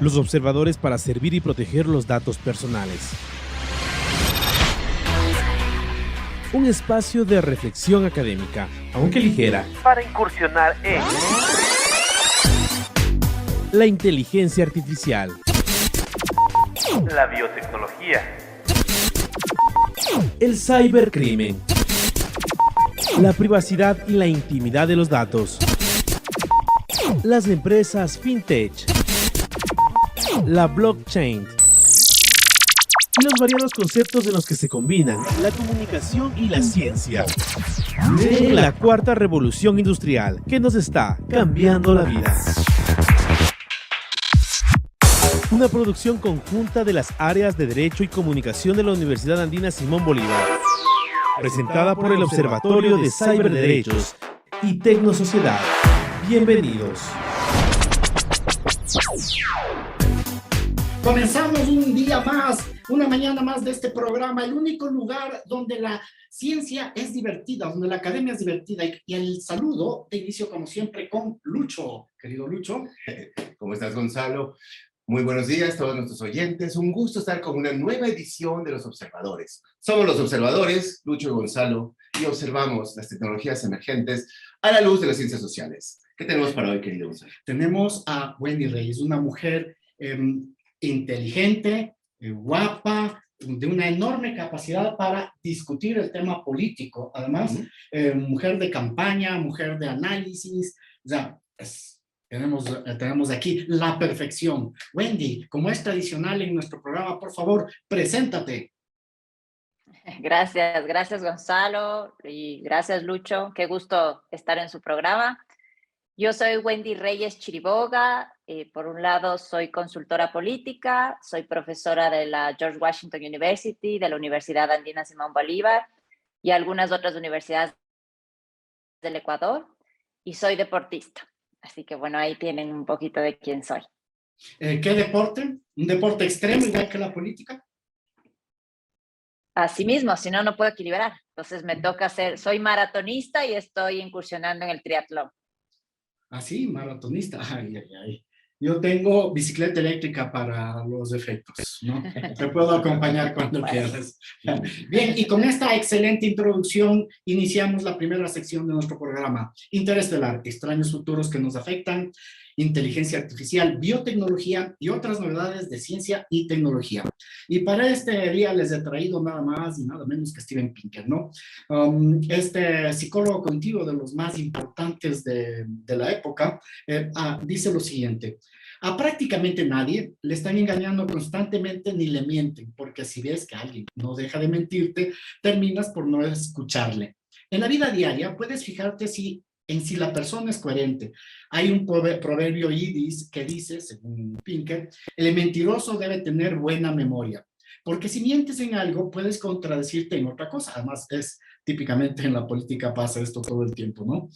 Los observadores para servir y proteger los datos personales. Un espacio de reflexión académica, aunque ligera, para incursionar en la inteligencia artificial, la biotecnología, el cibercrimen, la privacidad y la intimidad de los datos, las empresas fintech, la blockchain y los variados conceptos en los que se combinan la comunicación y la ciencia. En la cuarta revolución industrial que nos está cambiando la vida. Una producción conjunta de las áreas de Derecho y Comunicación de la Universidad Andina Simón Bolívar, presentada por el Observatorio de Ciberderechos y Tecnosociedad. Bienvenidos. Comenzamos un día más, una mañana más de este programa, el único lugar donde la ciencia es divertida, donde la academia es divertida. Y el saludo de inicio, como siempre, con Lucho. Querido Lucho. ¿Cómo estás, Gonzalo? Muy buenos días a todos nuestros oyentes. Un gusto estar con una nueva edición de Los Observadores. Somos Los Observadores, Lucho y Gonzalo, y observamos las tecnologías emergentes a la luz de las ciencias sociales. ¿Qué tenemos para hoy, querido Gonzalo? Tenemos a Wendy Reyes, una mujer inteligente, guapa, de una enorme capacidad para discutir el tema político. Además, mujer de campaña, mujer de análisis. O sea, tenemos aquí la perfección. Wendy, como es tradicional en nuestro programa, por favor, preséntate. Gracias Gonzalo y gracias Lucho. Qué gusto estar en su programa. Yo soy Wendy Reyes Chiriboga. Por un lado, soy consultora política, soy profesora de la George Washington University, de la Universidad Andina Simón Bolívar y algunas otras universidades del Ecuador, y soy deportista. Así que bueno, ahí tienen un poquito de quién soy. ¿Qué deporte? ¿Un deporte extremo igual que la política? Así mismo, si no, no puedo equilibrar. Entonces me toca soy maratonista y estoy incursionando en el triatlón. Ah, sí, maratonista. Ay, ay, ay. Yo tengo bicicleta eléctrica para los efectos, ¿no? Te puedo acompañar cuando quieras. Bien, y con esta excelente introducción iniciamos la primera sección de nuestro programa. Interestelar, extraños futuros que nos afectan, inteligencia artificial, biotecnología y otras novedades de ciencia y tecnología. Y para este día les he traído nada más y nada menos que Steven Pinker, ¿no? Este psicólogo cognitivo de los más importantes de la época dice lo siguiente: a prácticamente nadie le están engañando constantemente ni le mienten, porque si ves que alguien no deja de mentirte, terminas por no escucharle. En la vida diaria puedes fijarte en si la persona es coherente. Hay un proverbio yiddish que dice, según Pinker, el mentiroso debe tener buena memoria, porque si mientes en algo puedes contradecirte en otra cosa. Además, típicamente en la política pasa esto todo el tiempo, ¿no?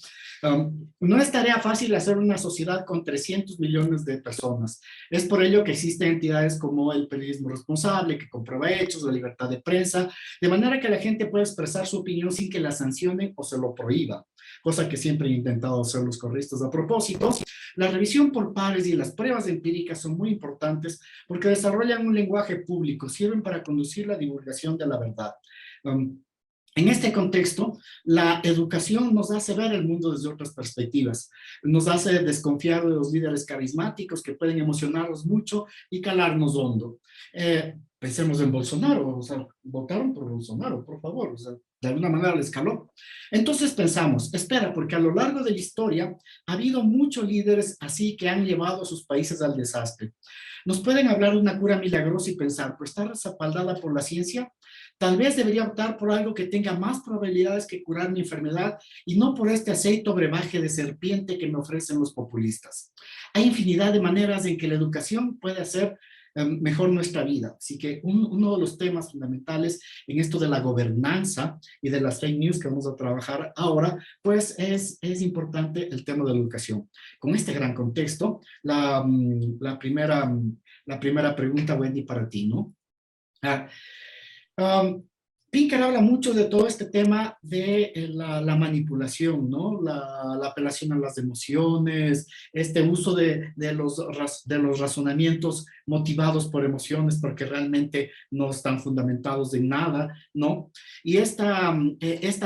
No es tarea fácil hacer una sociedad con 300 millones de personas. Es por ello que existen entidades como el periodismo responsable, que comprueba hechos, la libertad de prensa, de manera que la gente pueda expresar su opinión sin que la sancionen o se lo prohíba, cosa que siempre he intentado hacer los correístas a propósito. La revisión por pares y las pruebas empíricas son muy importantes porque desarrollan un lenguaje público, sirven para conducir la divulgación de la verdad. En este contexto, la educación nos hace ver el mundo desde otras perspectivas, nos hace desconfiar de los líderes carismáticos que pueden emocionarnos mucho y calarnos hondo. Pensemos en Bolsonaro, o sea, votaron por Bolsonaro, por favor, o sea, de alguna manera les caló. Entonces pensamos, espera, porque a lo largo de la historia ha habido muchos líderes así que han llevado a sus países al desastre. Nos pueden hablar de una cura milagrosa y pensar, pues está respaldada por la ciencia. Tal vez debería optar por algo que tenga más probabilidades que curar mi enfermedad y no por este aceite o brebaje de serpiente que me ofrecen los populistas. Hay infinidad de maneras en que la educación puede hacer mejor nuestra vida. Así que uno de los temas fundamentales en esto de la gobernanza y de las fake news que vamos a trabajar ahora, pues es importante el tema de la educación. Con este gran contexto, la primera pregunta, Wendy, para ti, ¿no? Pinker habla mucho de todo este tema de la manipulación, ¿no? La apelación a las emociones, este uso de los razonamientos motivados por emociones porque realmente no están fundamentados en nada, ¿no? Y esta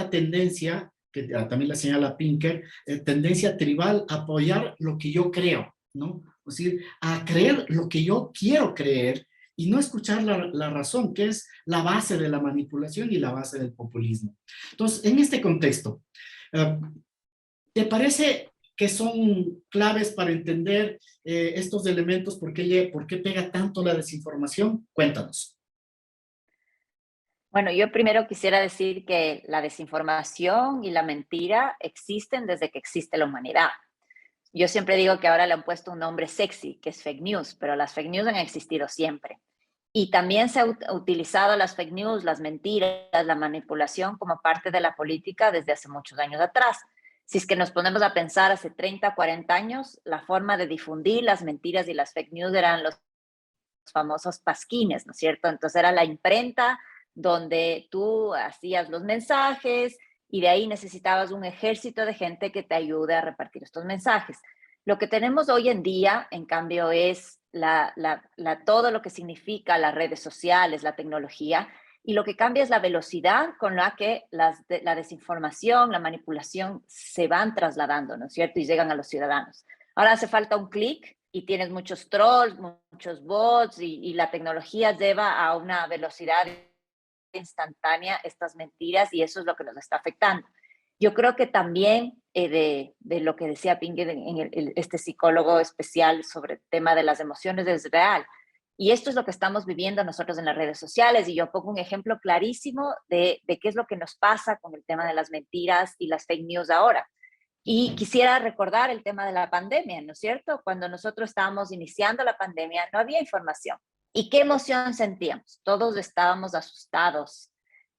tendencia, que también la señala Pinker, tendencia tribal a apoyar lo que yo creo, ¿no? Es decir, a creer lo que yo quiero creer y no escuchar la razón, que es la base de la manipulación y la base del populismo. Entonces, en este contexto, ¿te parece que son claves para entender estos elementos? ¿Por qué pega tanto la desinformación? Cuéntanos. Bueno, yo primero quisiera decir que la desinformación y la mentira existen desde que existe la humanidad. Yo siempre digo que ahora le han puesto un nombre sexy, que es fake news, pero las fake news han existido siempre. Y también se ha utilizado las fake news, las mentiras, la manipulación como parte de la política desde hace muchos años atrás. Si es que nos ponemos a pensar hace 30, 40 años, la forma de difundir las mentiras y las fake news eran los famosos pasquines, ¿no es cierto? Entonces era la imprenta donde tú hacías los mensajes y de ahí necesitabas un ejército de gente que te ayude a repartir estos mensajes. Lo que tenemos hoy en día, en cambio, es todo lo que significa las redes sociales, la tecnología, y lo que cambia es la velocidad con la que la desinformación, la manipulación se van trasladando, ¿no es cierto? Y llegan a los ciudadanos. Ahora hace falta un clic y tienes muchos trolls, muchos bots, y la tecnología lleva a una velocidad instantánea estas mentiras y eso es lo que nos está afectando. Yo creo que también de lo que decía Pinker este psicólogo especial sobre el tema de las emociones es real. Y esto es lo que estamos viviendo nosotros en las redes sociales. Y yo pongo un ejemplo clarísimo de qué es lo que nos pasa con el tema de las mentiras y las fake news ahora. Y quisiera recordar el tema de la pandemia, ¿no es cierto? Cuando nosotros estábamos iniciando la pandemia, no había información. ¿Y qué emoción sentíamos? Todos estábamos asustados,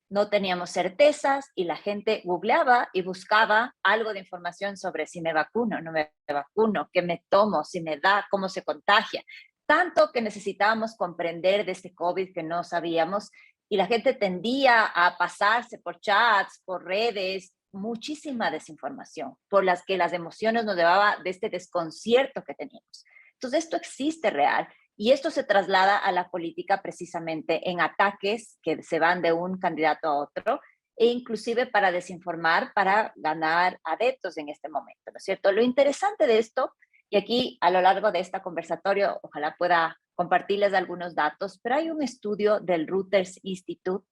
no teníamos certezas y la gente googleaba y buscaba algo de información sobre si me vacuno, no me vacuno, qué me tomo, si me da, cómo se contagia. Tanto que necesitábamos comprender de este COVID que no sabíamos y la gente tendía a pasarse por chats, por redes, muchísima desinformación, por las que las emociones nos llevaban de este desconcierto que teníamos. Entonces esto existe real. Y esto se traslada a la política precisamente en ataques que se van de un candidato a otro e inclusive para desinformar, para ganar adeptos en este momento, ¿no es cierto? Lo interesante de esto, y aquí a lo largo de este conversatorio ojalá pueda compartirles algunos datos, pero hay un estudio del Reuters Institute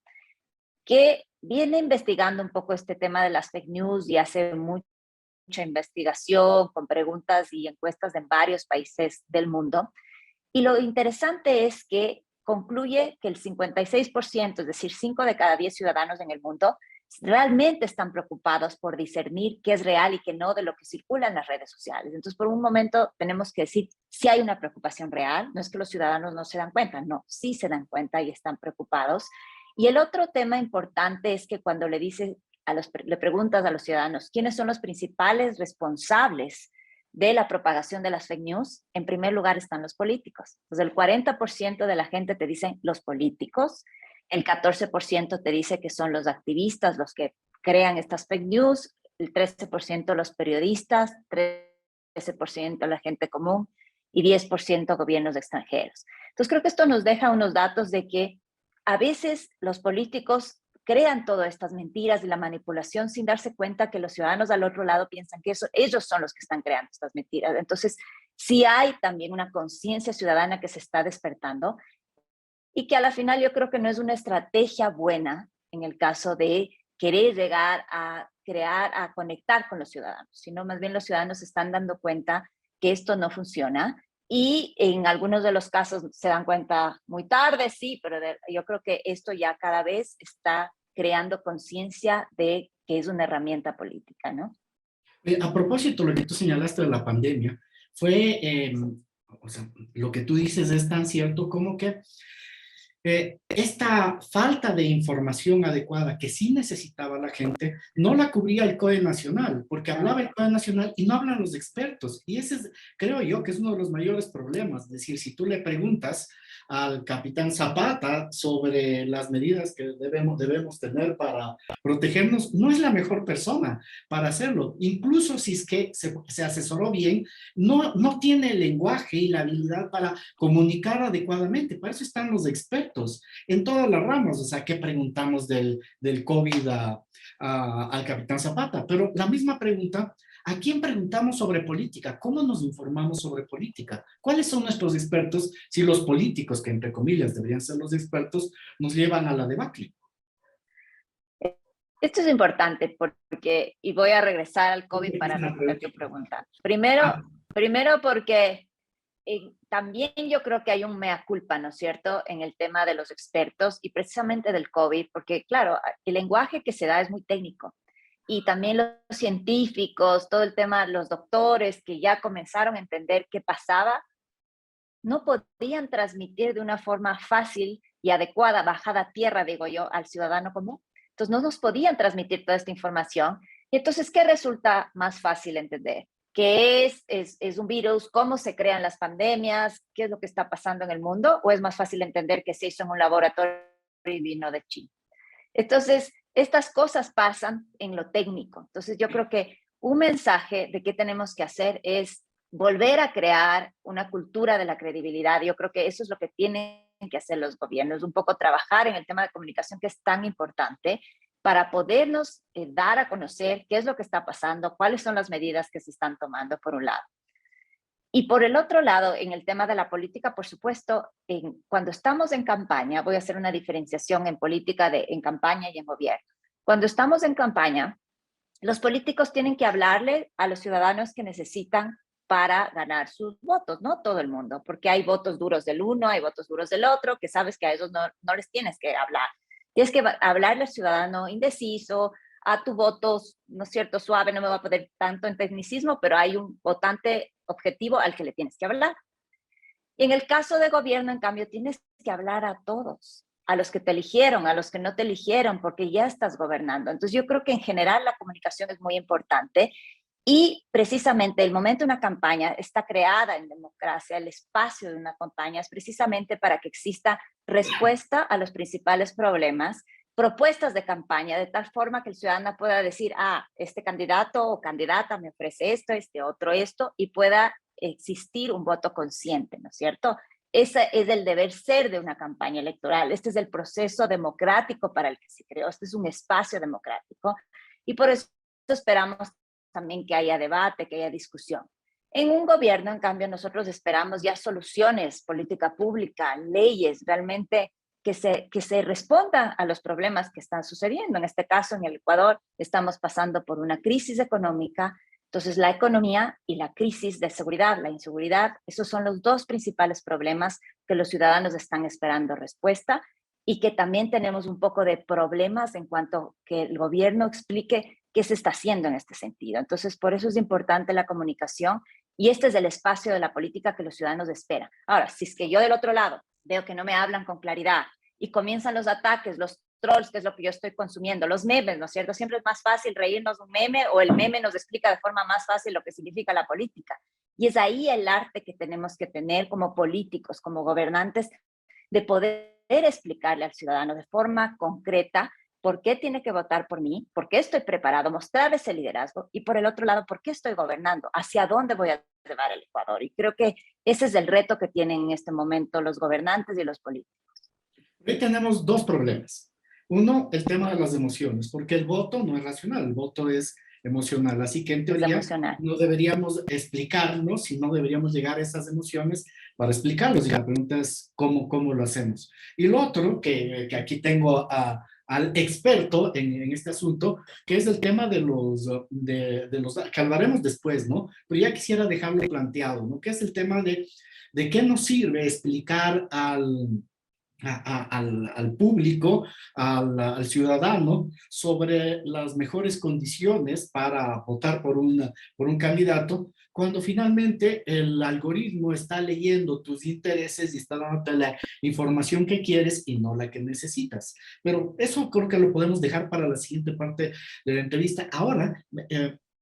que viene investigando un poco este tema de las fake news y hace mucha investigación con preguntas y encuestas en varios países del mundo. Y lo interesante es que concluye que el 56%, es decir, 5 de cada 10 ciudadanos en el mundo, realmente están preocupados por discernir qué es real y qué no de lo que circula en las redes sociales. Entonces, por un momento tenemos que decir si hay una preocupación real, no es que los ciudadanos no se dan cuenta, no, sí se dan cuenta y están preocupados. Y el otro tema importante es que cuando le preguntas a los ciudadanos quiénes son los principales responsables de la propagación de las fake news, en primer lugar están los políticos. Entonces, el 40% de la gente te dice los políticos, el 14% te dice que son los activistas los que crean estas fake news, el 13% los periodistas, 13% la gente común y 10% gobiernos extranjeros. Entonces, creo que esto nos deja unos datos de que a veces los políticos crean todas estas mentiras y la manipulación sin darse cuenta que los ciudadanos al otro lado piensan que ellos son los que están creando estas mentiras. Entonces, sí hay también una conciencia ciudadana que se está despertando y que a la final yo creo que no es una estrategia buena en el caso de querer llegar a crear, a conectar con los ciudadanos, sino más bien los ciudadanos se están dando cuenta que esto no funciona. Y en algunos de los casos se dan cuenta muy tarde, sí, pero yo creo que esto ya cada vez está creando conciencia de que es una herramienta política, ¿no? A propósito, lo que tú señalaste de la pandemia, o sea, lo que tú dices es tan cierto como que esta falta de información adecuada que sí necesitaba la gente, no la cubría el COE Nacional, porque hablaba el COE Nacional y no hablan los expertos. Y ese es, creo yo, que es uno de los mayores problemas. Es decir, si tú le preguntas al capitán Zapata sobre las medidas que debemos tener para protegernos, no es la mejor persona para hacerlo. Incluso si es que se asesoró bien, no tiene el lenguaje y la habilidad para comunicar adecuadamente. Para eso están los expertos en todas las ramas. O sea, ¿qué preguntamos del COVID al capitán Zapata? Pero la misma pregunta, ¿a quién preguntamos sobre política? ¿Cómo nos informamos sobre política? ¿Cuáles son nuestros expertos si los políticos, que entre comillas deberían ser los expertos, nos llevan a la debacle? Esto es importante porque, y voy a regresar al COVID para responder tu pregunta. Primero porque también yo creo que hay un mea culpa, ¿no es cierto?, en el tema de los expertos y precisamente del COVID, porque claro, el lenguaje que se da es muy técnico. Y también los científicos, todo el tema, los doctores que ya comenzaron a entender qué pasaba, no podían transmitir de una forma fácil y adecuada, bajada a tierra, digo yo, al ciudadano común. Entonces no nos podían transmitir toda esta información. Y entonces, ¿qué resulta más fácil entender? ¿Qué es un virus? ¿Cómo se crean las pandemias? ¿Qué es lo que está pasando en el mundo? ¿O es más fácil entender que se hizo en un laboratorio y vino de China? Entonces, estas cosas pasan en lo técnico. Entonces, yo creo que un mensaje de qué tenemos que hacer es volver a crear una cultura de la credibilidad. Yo creo que eso es lo que tienen que hacer los gobiernos, un poco trabajar en el tema de comunicación que es tan importante para podernos dar a conocer qué es lo que está pasando, cuáles son las medidas que se están tomando, por un lado. Y por el otro lado, en el tema de la política, por supuesto, cuando estamos en campaña, voy a hacer una diferenciación en política en campaña y en gobierno. Cuando estamos en campaña, los políticos tienen que hablarle a los ciudadanos que necesitan para ganar sus votos, no todo el mundo, porque hay votos duros del uno, hay votos duros del otro, que sabes que a esos no les tienes que hablar. Tienes que hablarle al ciudadano indeciso, a tu voto, ¿no es cierto?, suave, no me va a poder tanto en tecnicismo, pero hay un votante objetivo al que le tienes que hablar. Y en el caso de gobierno, en cambio, tienes que hablar a todos, a los que te eligieron, a los que no te eligieron, porque ya estás gobernando. Entonces yo creo que en general la comunicación es muy importante y precisamente el momento de una campaña está creada en democracia, el espacio de una campaña es precisamente para que exista respuesta a los principales problemas, propuestas de campaña, de tal forma que el ciudadano pueda decir, este candidato o candidata me ofrece esto, este otro esto, y pueda existir un voto consciente, ¿no es cierto? Ese es el deber ser de una campaña electoral. Este es el proceso democrático para el que se creó. Este es un espacio democrático. Y por eso esperamos también que haya debate, que haya discusión. En un gobierno, en cambio, nosotros esperamos ya soluciones, política pública, leyes, realmente que se respondan a los problemas que están sucediendo. En este caso, en el Ecuador, estamos pasando por una crisis económica. Entonces, la economía y la crisis de seguridad, la inseguridad, esos son los dos principales problemas que los ciudadanos están esperando respuesta y que también tenemos un poco de problemas en cuanto a que el gobierno explique qué se está haciendo en este sentido. Entonces, por eso es importante la comunicación y este es el espacio de la política que los ciudadanos esperan. Ahora, si es que yo del otro lado veo que no me hablan con claridad y comienzan los ataques, los trolls, que es lo que yo estoy consumiendo, los memes, ¿no es cierto? Siempre es más fácil reírnos de un meme o el meme nos explica de forma más fácil lo que significa la política. Y es ahí el arte que tenemos que tener como políticos, como gobernantes, de poder explicarle al ciudadano de forma concreta por qué tiene que votar por mí, por qué estoy preparado, mostrar ese liderazgo y por el otro lado, por qué estoy gobernando, hacia dónde voy a llevar el Ecuador. Y creo que ese es el reto que tienen en este momento los gobernantes y los políticos. Hoy tenemos dos problemas. Uno, el tema de las emociones, porque el voto no es racional, el voto es emocional. Así que en teoría no deberíamos explicarnos, sino deberíamos llegar a esas emociones para explicarlos. Y la pregunta es cómo lo hacemos. Y lo otro, que aquí tengo al experto en este asunto, que es el tema de los que hablaremos después, ¿no? Pero ya quisiera dejarlo planteado, ¿no? Que es el tema de qué nos sirve explicar al público, al ciudadano, sobre las mejores condiciones para votar por un candidato, cuando finalmente el algoritmo está leyendo tus intereses y está dándote la información que quieres y no la que necesitas. Pero eso creo que lo podemos dejar para la siguiente parte de la entrevista. Ahora,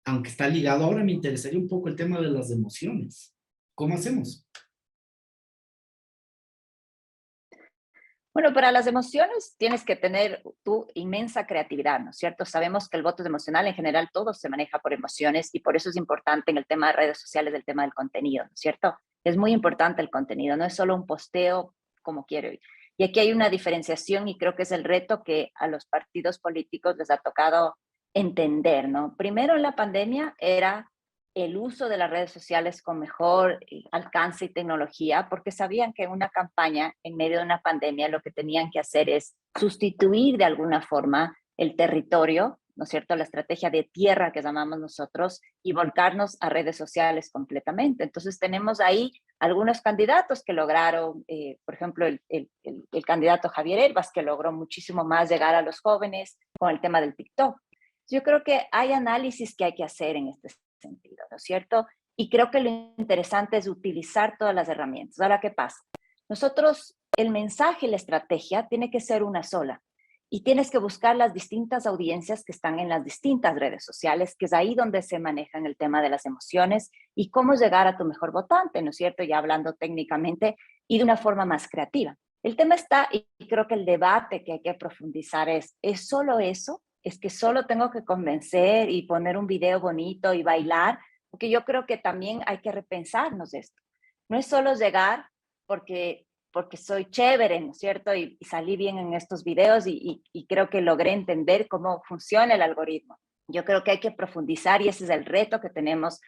aunque está ligado, ahora me interesaría un poco el tema de las emociones. ¿Cómo hacemos? Bueno, para las emociones tienes que tener tu inmensa creatividad, ¿no es cierto? Sabemos que el voto emocional en general todo se maneja por emociones y por eso es importante en el tema de redes sociales el tema del contenido, ¿no es cierto? Es muy importante el contenido, no es solo un posteo como quiero. Y aquí hay una diferenciación y creo que es el reto que a los partidos políticos les ha tocado entender, ¿no? Primero en la pandemia era el uso de las redes sociales con mejor alcance y tecnología, porque sabían que en una campaña, en medio de una pandemia, lo que tenían que hacer es sustituir de alguna forma el territorio, ¿no es cierto?, la estrategia de tierra que llamamos nosotros, y volcarnos a redes sociales completamente. Entonces tenemos ahí algunos candidatos que lograron, por ejemplo, el candidato Javier Herbas, que logró muchísimo más llegar a los jóvenes con el tema del TikTok. Yo creo que hay análisis que hay que hacer en este sentido, ¿no es cierto? Y creo que lo interesante es utilizar todas las herramientas. Ahora, ¿qué pasa? Nosotros, el mensaje y la estrategia tiene que ser una sola. Y tienes que buscar las distintas audiencias que están en las distintas redes sociales, que es ahí donde se manejan el tema de las emociones y cómo llegar a tu mejor votante, ¿no es cierto? Ya hablando técnicamente y de una forma más creativa. El tema está, y creo que el debate que hay que profundizar ¿es solo eso? ¿Es que solo tengo que convencer y poner un video bonito y bailar? Porque yo creo que también hay que repensarnos esto. No es solo llegar porque soy chévere, ¿no es cierto? Y salí bien en estos videos y creo que logré entender cómo funciona el algoritmo. Yo creo que hay que profundizar y ese es el reto que tenemos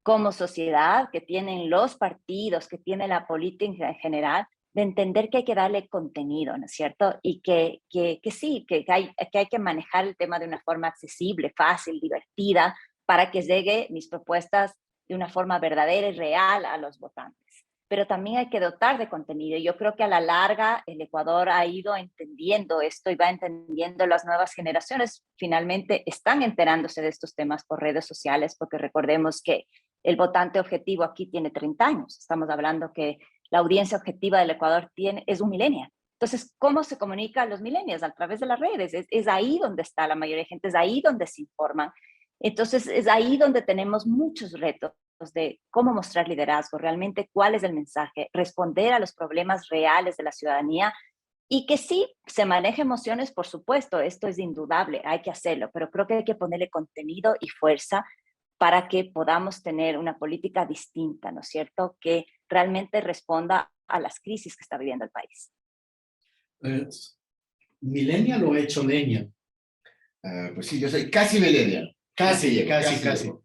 como sociedad, que tienen los partidos, que tiene la política en general, de entender que hay que darle contenido, ¿no es cierto? Y que sí, que hay que manejar el tema de una forma accesible, fácil, divertida, para que llegue mis propuestas de una forma verdadera y real a los votantes. Pero también hay que dotar de contenido. Yo creo que a la larga el Ecuador ha ido entendiendo esto y va entendiendo las nuevas generaciones. Finalmente están enterándose de estos temas por redes sociales, porque recordemos que el votante objetivo aquí tiene 30 años. Estamos hablando que la audiencia objetiva del Ecuador es un millennial. Entonces, ¿cómo se comunican los millennials? A través de las redes. Es ahí donde está la mayoría de gente, es ahí donde se informan. Entonces, es ahí donde tenemos muchos retos de cómo mostrar liderazgo, realmente cuál es el mensaje, responder a los problemas reales de la ciudadanía y que sí, se maneja emociones, por supuesto, esto es indudable, hay que hacerlo, pero creo que hay que ponerle contenido y fuerza para que podamos tener una política distinta, ¿no es cierto?, que realmente responda a las crisis que está viviendo el país. ¿Millennial o hecho leña? Pues sí, yo soy casi millennial. Casi. Llego.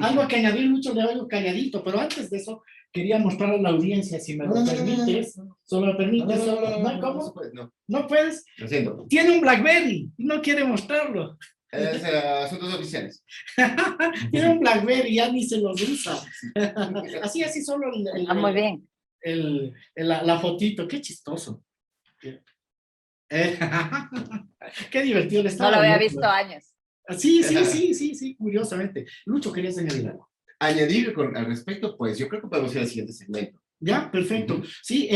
Algo que añadir, mucho de algo calladito, pero antes de eso quería mostrar a la audiencia, si me lo permites, solo me permites, ¿no? ¿Cómo? No, ¿No puedes? lo siento. Tiene un BlackBerry y no quiere mostrarlo. Es asuntos oficiales. Tiene un BlackBerry, ya ni se los usa. Así solo Muy bien. la fotito, qué chistoso. Qué divertido le estaba. No lo había visto años. Sí, curiosamente. Lucho, ¿querías añadir algo? Añadir al respecto, pues yo creo que podemos ir al siguiente segmento. Ya, perfecto. Sí,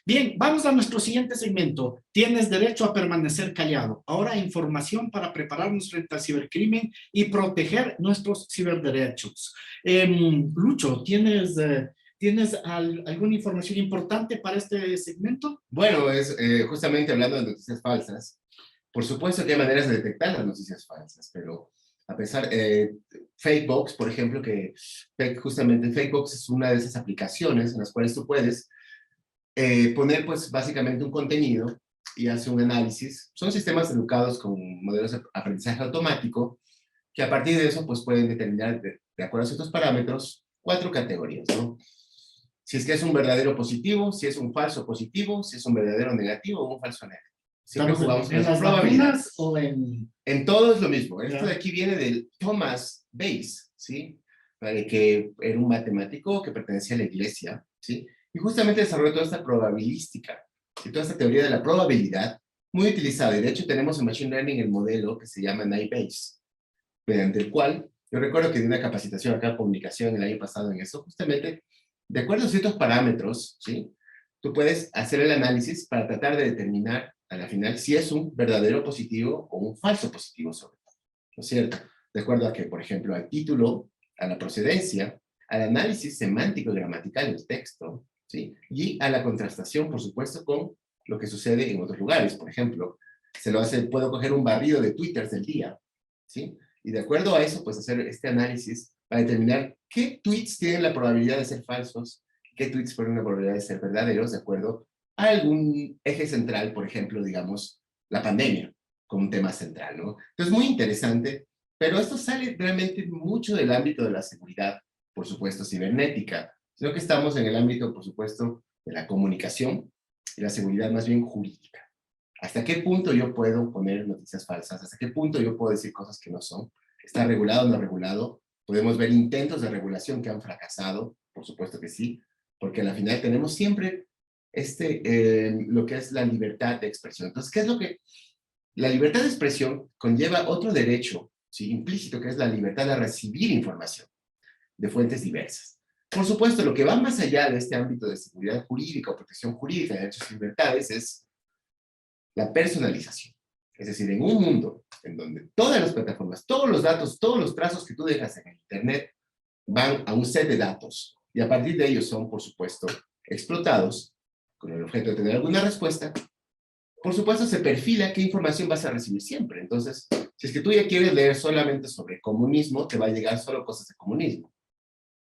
bien, vamos a nuestro siguiente segmento. Tienes derecho a permanecer callado. Ahora información para prepararnos frente al cibercrimen y proteger nuestros ciberderechos. Lucho, ¿tienes alguna información importante para este segmento? Bueno, es justamente hablando de noticias falsas. Por supuesto que hay maneras de detectar las noticias falsas, pero a pesar, Fakebox, por ejemplo, que justamente Fakebox es una de esas aplicaciones en las cuales tú puedes poner, pues, básicamente un contenido y hace un análisis. Son sistemas educados con modelos de aprendizaje automático que a partir de eso, pues, pueden determinar, de acuerdo a ciertos parámetros, 4 categorías, ¿no? Si es que es un verdadero positivo, si es un falso positivo, si es un verdadero negativo o un falso negativo. Siempre jugamos con ¿En las vacunas o en...? En todo es lo mismo. Esto de aquí viene del Thomas Bayes, ¿sí? Que era un matemático que pertenecía a la iglesia, ¿sí? Y justamente desarrolló toda esta probabilística, y toda esta teoría de la probabilidad, muy utilizada. Y de hecho tenemos en Machine Learning el modelo que se llama Naive-Bayes, mediante el cual, yo recuerdo que di una capacitación acá en comunicación el año pasado en eso, justamente, de acuerdo a ciertos parámetros, ¿sí? Tú puedes hacer el análisis para tratar de determinar a la final si es un verdadero positivo o un falso positivo sobre todo, ¿no es cierto? De acuerdo a que, por ejemplo, al título, a la procedencia, al análisis semántico y gramatical del texto, ¿sí? Y a la contrastación, por supuesto, con lo que sucede en otros lugares. Por ejemplo, puedo coger un barrido de twitters del día, ¿sí? Y de acuerdo a eso, pues hacer este análisis para determinar qué tweets tienen la probabilidad de ser falsos, qué tweets tienen la probabilidad de ser verdaderos, de acuerdo a algún eje central, por ejemplo, digamos, la pandemia, como un tema central, ¿no? Entonces, muy interesante, pero esto sale realmente mucho del ámbito de la seguridad, por supuesto, cibernética, sino que estamos en el ámbito, por supuesto, de la comunicación y la seguridad más bien jurídica. ¿Hasta qué punto yo puedo poner noticias falsas? ¿Hasta qué punto yo puedo decir cosas que no son? ¿Está regulado o no regulado? Podemos ver intentos de regulación que han fracasado, por supuesto que sí, porque al final tenemos siempre lo que es la libertad de expresión. Entonces, ¿qué es lo que...? La libertad de expresión conlleva otro derecho, ¿sí?, implícito, que es la libertad de recibir información de fuentes diversas. Por supuesto, lo que va más allá de este ámbito de seguridad jurídica o protección jurídica de derechos y libertades es la personalización. Es decir, en un mundo en donde todas las plataformas, todos los datos, todos los trazos que tú dejas en el Internet van a un set de datos y a partir de ellos son, por supuesto, explotados con el objeto de tener alguna respuesta. Por supuesto, se perfila qué información vas a recibir siempre. Entonces, si es que tú ya quieres leer solamente sobre comunismo, te va a llegar solo cosas de comunismo.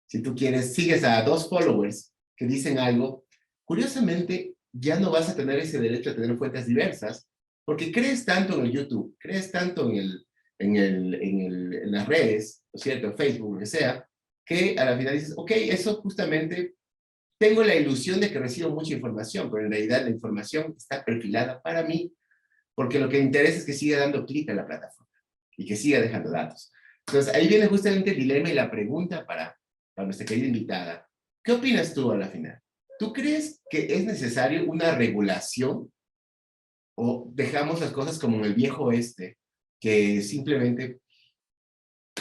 Si tú sigues a 2 followers que dicen algo, curiosamente, ya no vas a tener ese derecho a tener fuentes diversas, porque crees tanto en el YouTube, crees tanto en las redes, ¿no es cierto?, Facebook, lo que sea, que a la final dices, ok, eso justamente, tengo la ilusión de que recibo mucha información, pero en realidad la información está perfilada para mí, porque lo que me interesa es que siga dando clic a la plataforma y que siga dejando datos. Entonces, ahí viene justamente el dilema y la pregunta para nuestra querida invitada. ¿Qué opinas tú a la final? ¿Tú crees que es necesario una regulación o dejamos las cosas como en el viejo oeste, que simplemente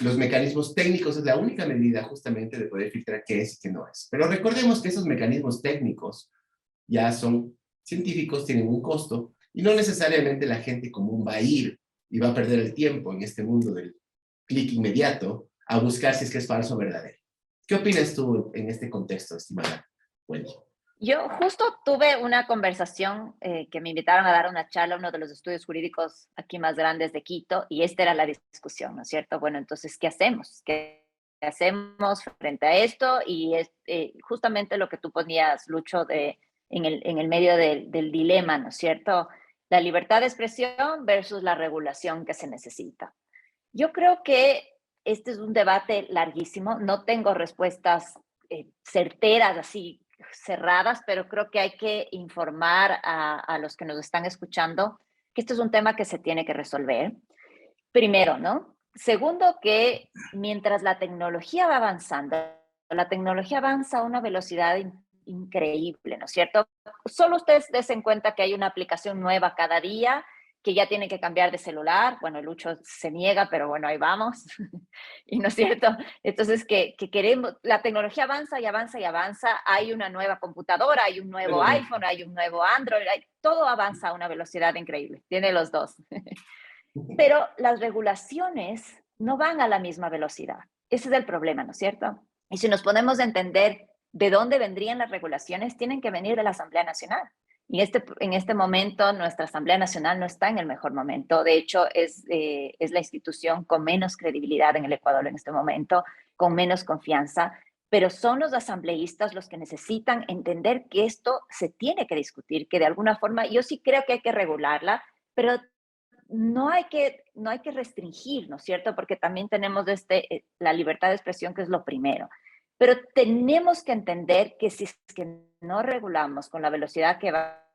los mecanismos técnicos es la única medida justamente de poder filtrar qué es y qué no es? Pero recordemos que esos mecanismos técnicos ya son científicos, tienen un costo, y no necesariamente la gente común va a ir y va a perder el tiempo en este mundo del clic inmediato a buscar si es que es falso o verdadero. ¿Qué opinas tú en este contexto, estimada Wendy? Yo justo tuve una conversación que me invitaron a dar una charla a uno de los estudios jurídicos aquí más grandes de Quito, y esta era la discusión, ¿no es cierto? Bueno, entonces, ¿qué hacemos? ¿Qué hacemos frente a esto? Y es justamente lo que tú ponías, Lucho, en el medio del dilema, ¿no es cierto? La libertad de expresión versus la regulación que se necesita. Yo creo que este es un debate larguísimo, no tengo respuestas certeras, así cerradas, pero creo que hay que informar a los que nos están escuchando que este es un tema que se tiene que resolver. Primero, ¿no? Segundo, que mientras la tecnología va avanzando, la tecnología avanza a una velocidad increíble, ¿no es cierto? Solo ustedes den cuenta que hay una aplicación nueva cada día, que ya tienen que cambiar de celular. Bueno, Lucho se niega, pero bueno, ahí vamos. Y no es cierto. Entonces, que queremos, la tecnología avanza y avanza y avanza. Hay una nueva computadora, hay un nuevo iPhone, hay un nuevo Android, todo avanza a una velocidad increíble. Tiene los dos. Pero las regulaciones no van a la misma velocidad. Ese es el problema, ¿no es cierto? Y si nos ponemos a entender de dónde vendrían las regulaciones, tienen que venir de la Asamblea Nacional. Y en este momento nuestra Asamblea Nacional no está en el mejor momento. De hecho, es la institución con menos credibilidad en el Ecuador en este momento, con menos confianza. Pero son los asambleístas los que necesitan entender que esto se tiene que discutir, que de alguna forma yo sí creo que hay que regularla, pero no hay que restringir, ¿no es cierto? Porque también tenemos la libertad de expresión, que es lo primero. Pero tenemos que entender que si es que no regulamos con la velocidad que va,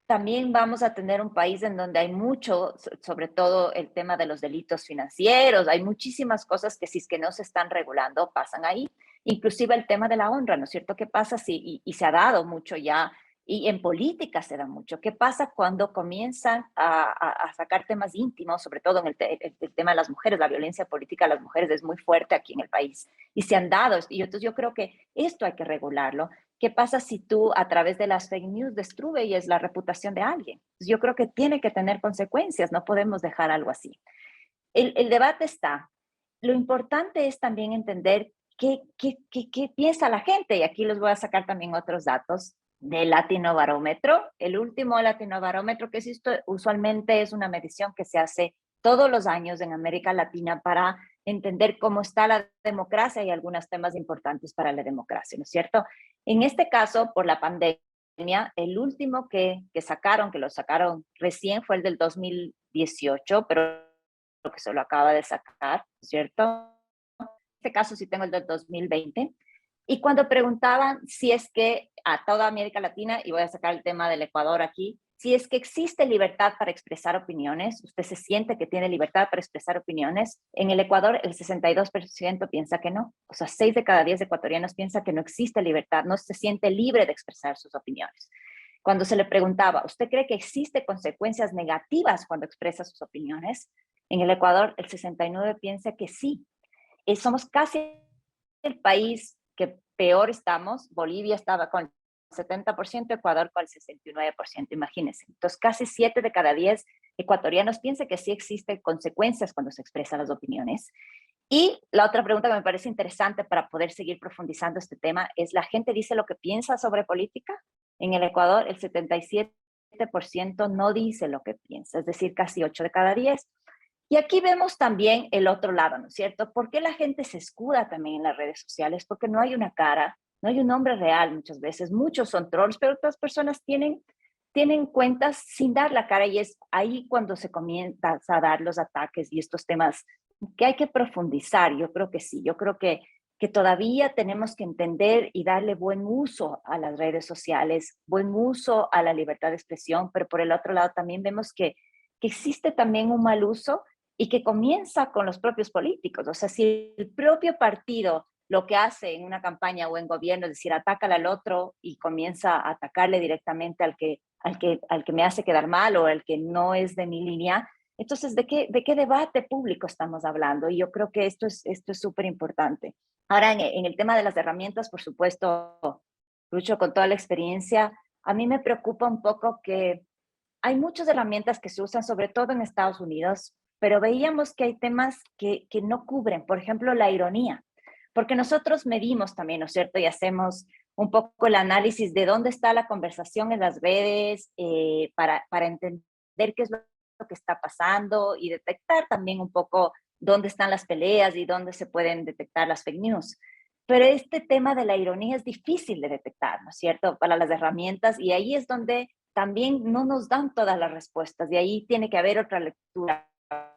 también vamos a tener un país en donde hay mucho, sobre todo el tema de los delitos financieros, hay muchísimas cosas que si es que no se están regulando, pasan ahí. Inclusive el tema de la honra, ¿no es cierto? ¿Qué pasa si, y se ha dado mucho ya, y en política se da mucho? ¿Qué pasa cuando comienzan a sacar temas íntimos, sobre todo en el tema de las mujeres? La violencia política a las mujeres es muy fuerte aquí en el país y se han dado. Y entonces yo creo que esto hay que regularlo. ¿Qué pasa si tú a través de las fake news destruyes la reputación de alguien? Yo creo que tiene que tener consecuencias, no podemos dejar algo así. El debate está. Lo importante es también entender qué piensa la gente, y aquí les voy a sacar también otros datos. del Latinobarómetro. El último Latinobarómetro que existe usualmente es una medición que se hace todos los años en América Latina para entender cómo está la democracia y algunos temas importantes para la democracia, ¿no es cierto? En este caso, por la pandemia, el último que sacaron, que lo sacaron recién, fue el del 2018, pero que se lo acaba de sacar, ¿cierto? En este caso sí tengo el del 2020. Y cuando preguntaban si es que a toda América Latina, y voy a sacar el tema del Ecuador aquí, si es que existe libertad para expresar opiniones, usted se siente que tiene libertad para expresar opiniones, en el Ecuador el 62% piensa que no. O sea, 6 de cada 10 ecuatorianos piensa que no existe libertad, no se siente libre de expresar sus opiniones. Cuando se le preguntaba, ¿usted cree que existe consecuencias negativas cuando expresa sus opiniones? En el Ecuador el 69% piensa que sí. Somos casi el país que peor estamos. Bolivia estaba con 70%, Ecuador con el 69%, imagínense. Entonces, casi 7 de cada 10 ecuatorianos piensan que sí existen consecuencias cuando se expresan las opiniones. Y la otra pregunta que me parece interesante para poder seguir profundizando este tema es, ¿la gente dice lo que piensa sobre política? En el Ecuador, el 77% no dice lo que piensa, es decir, casi 8 de cada 10. Y aquí vemos también el otro lado, ¿no es cierto? ¿Por qué la gente se escuda también en las redes sociales? Porque no hay una cara, no hay un nombre real muchas veces. Muchos son trolls, pero otras personas tienen cuentas sin dar la cara, y es ahí cuando se comienza a dar los ataques y estos temas que hay que profundizar. Yo creo que sí, yo creo que todavía tenemos que entender y darle buen uso a las redes sociales, buen uso a la libertad de expresión, pero por el otro lado también vemos que existe también un mal uso y que comienza con los propios políticos. O sea, si el propio partido lo que hace en una campaña o en gobierno es decir, atácale al otro y comienza a atacarle directamente al que me hace quedar mal o al que no es de mi línea, entonces, ¿de qué debate público estamos hablando? Y yo creo que esto es súper importante. Ahora, en el tema de las herramientas, por supuesto, Lucho, con toda la experiencia, a mí me preocupa un poco que hay muchas herramientas que se usan, sobre todo en Estados Unidos, pero veíamos que hay temas que no cubren, por ejemplo, la ironía, porque nosotros medimos también, ¿no es cierto? Y hacemos un poco el análisis de dónde está la conversación en las redes para entender qué es lo que está pasando y detectar también un poco dónde están las peleas y dónde se pueden detectar las fake news. Pero este tema de la ironía es difícil de detectar, ¿no es cierto? Para las herramientas, y ahí es donde también no nos dan todas las respuestas, y ahí tiene que haber otra lectura.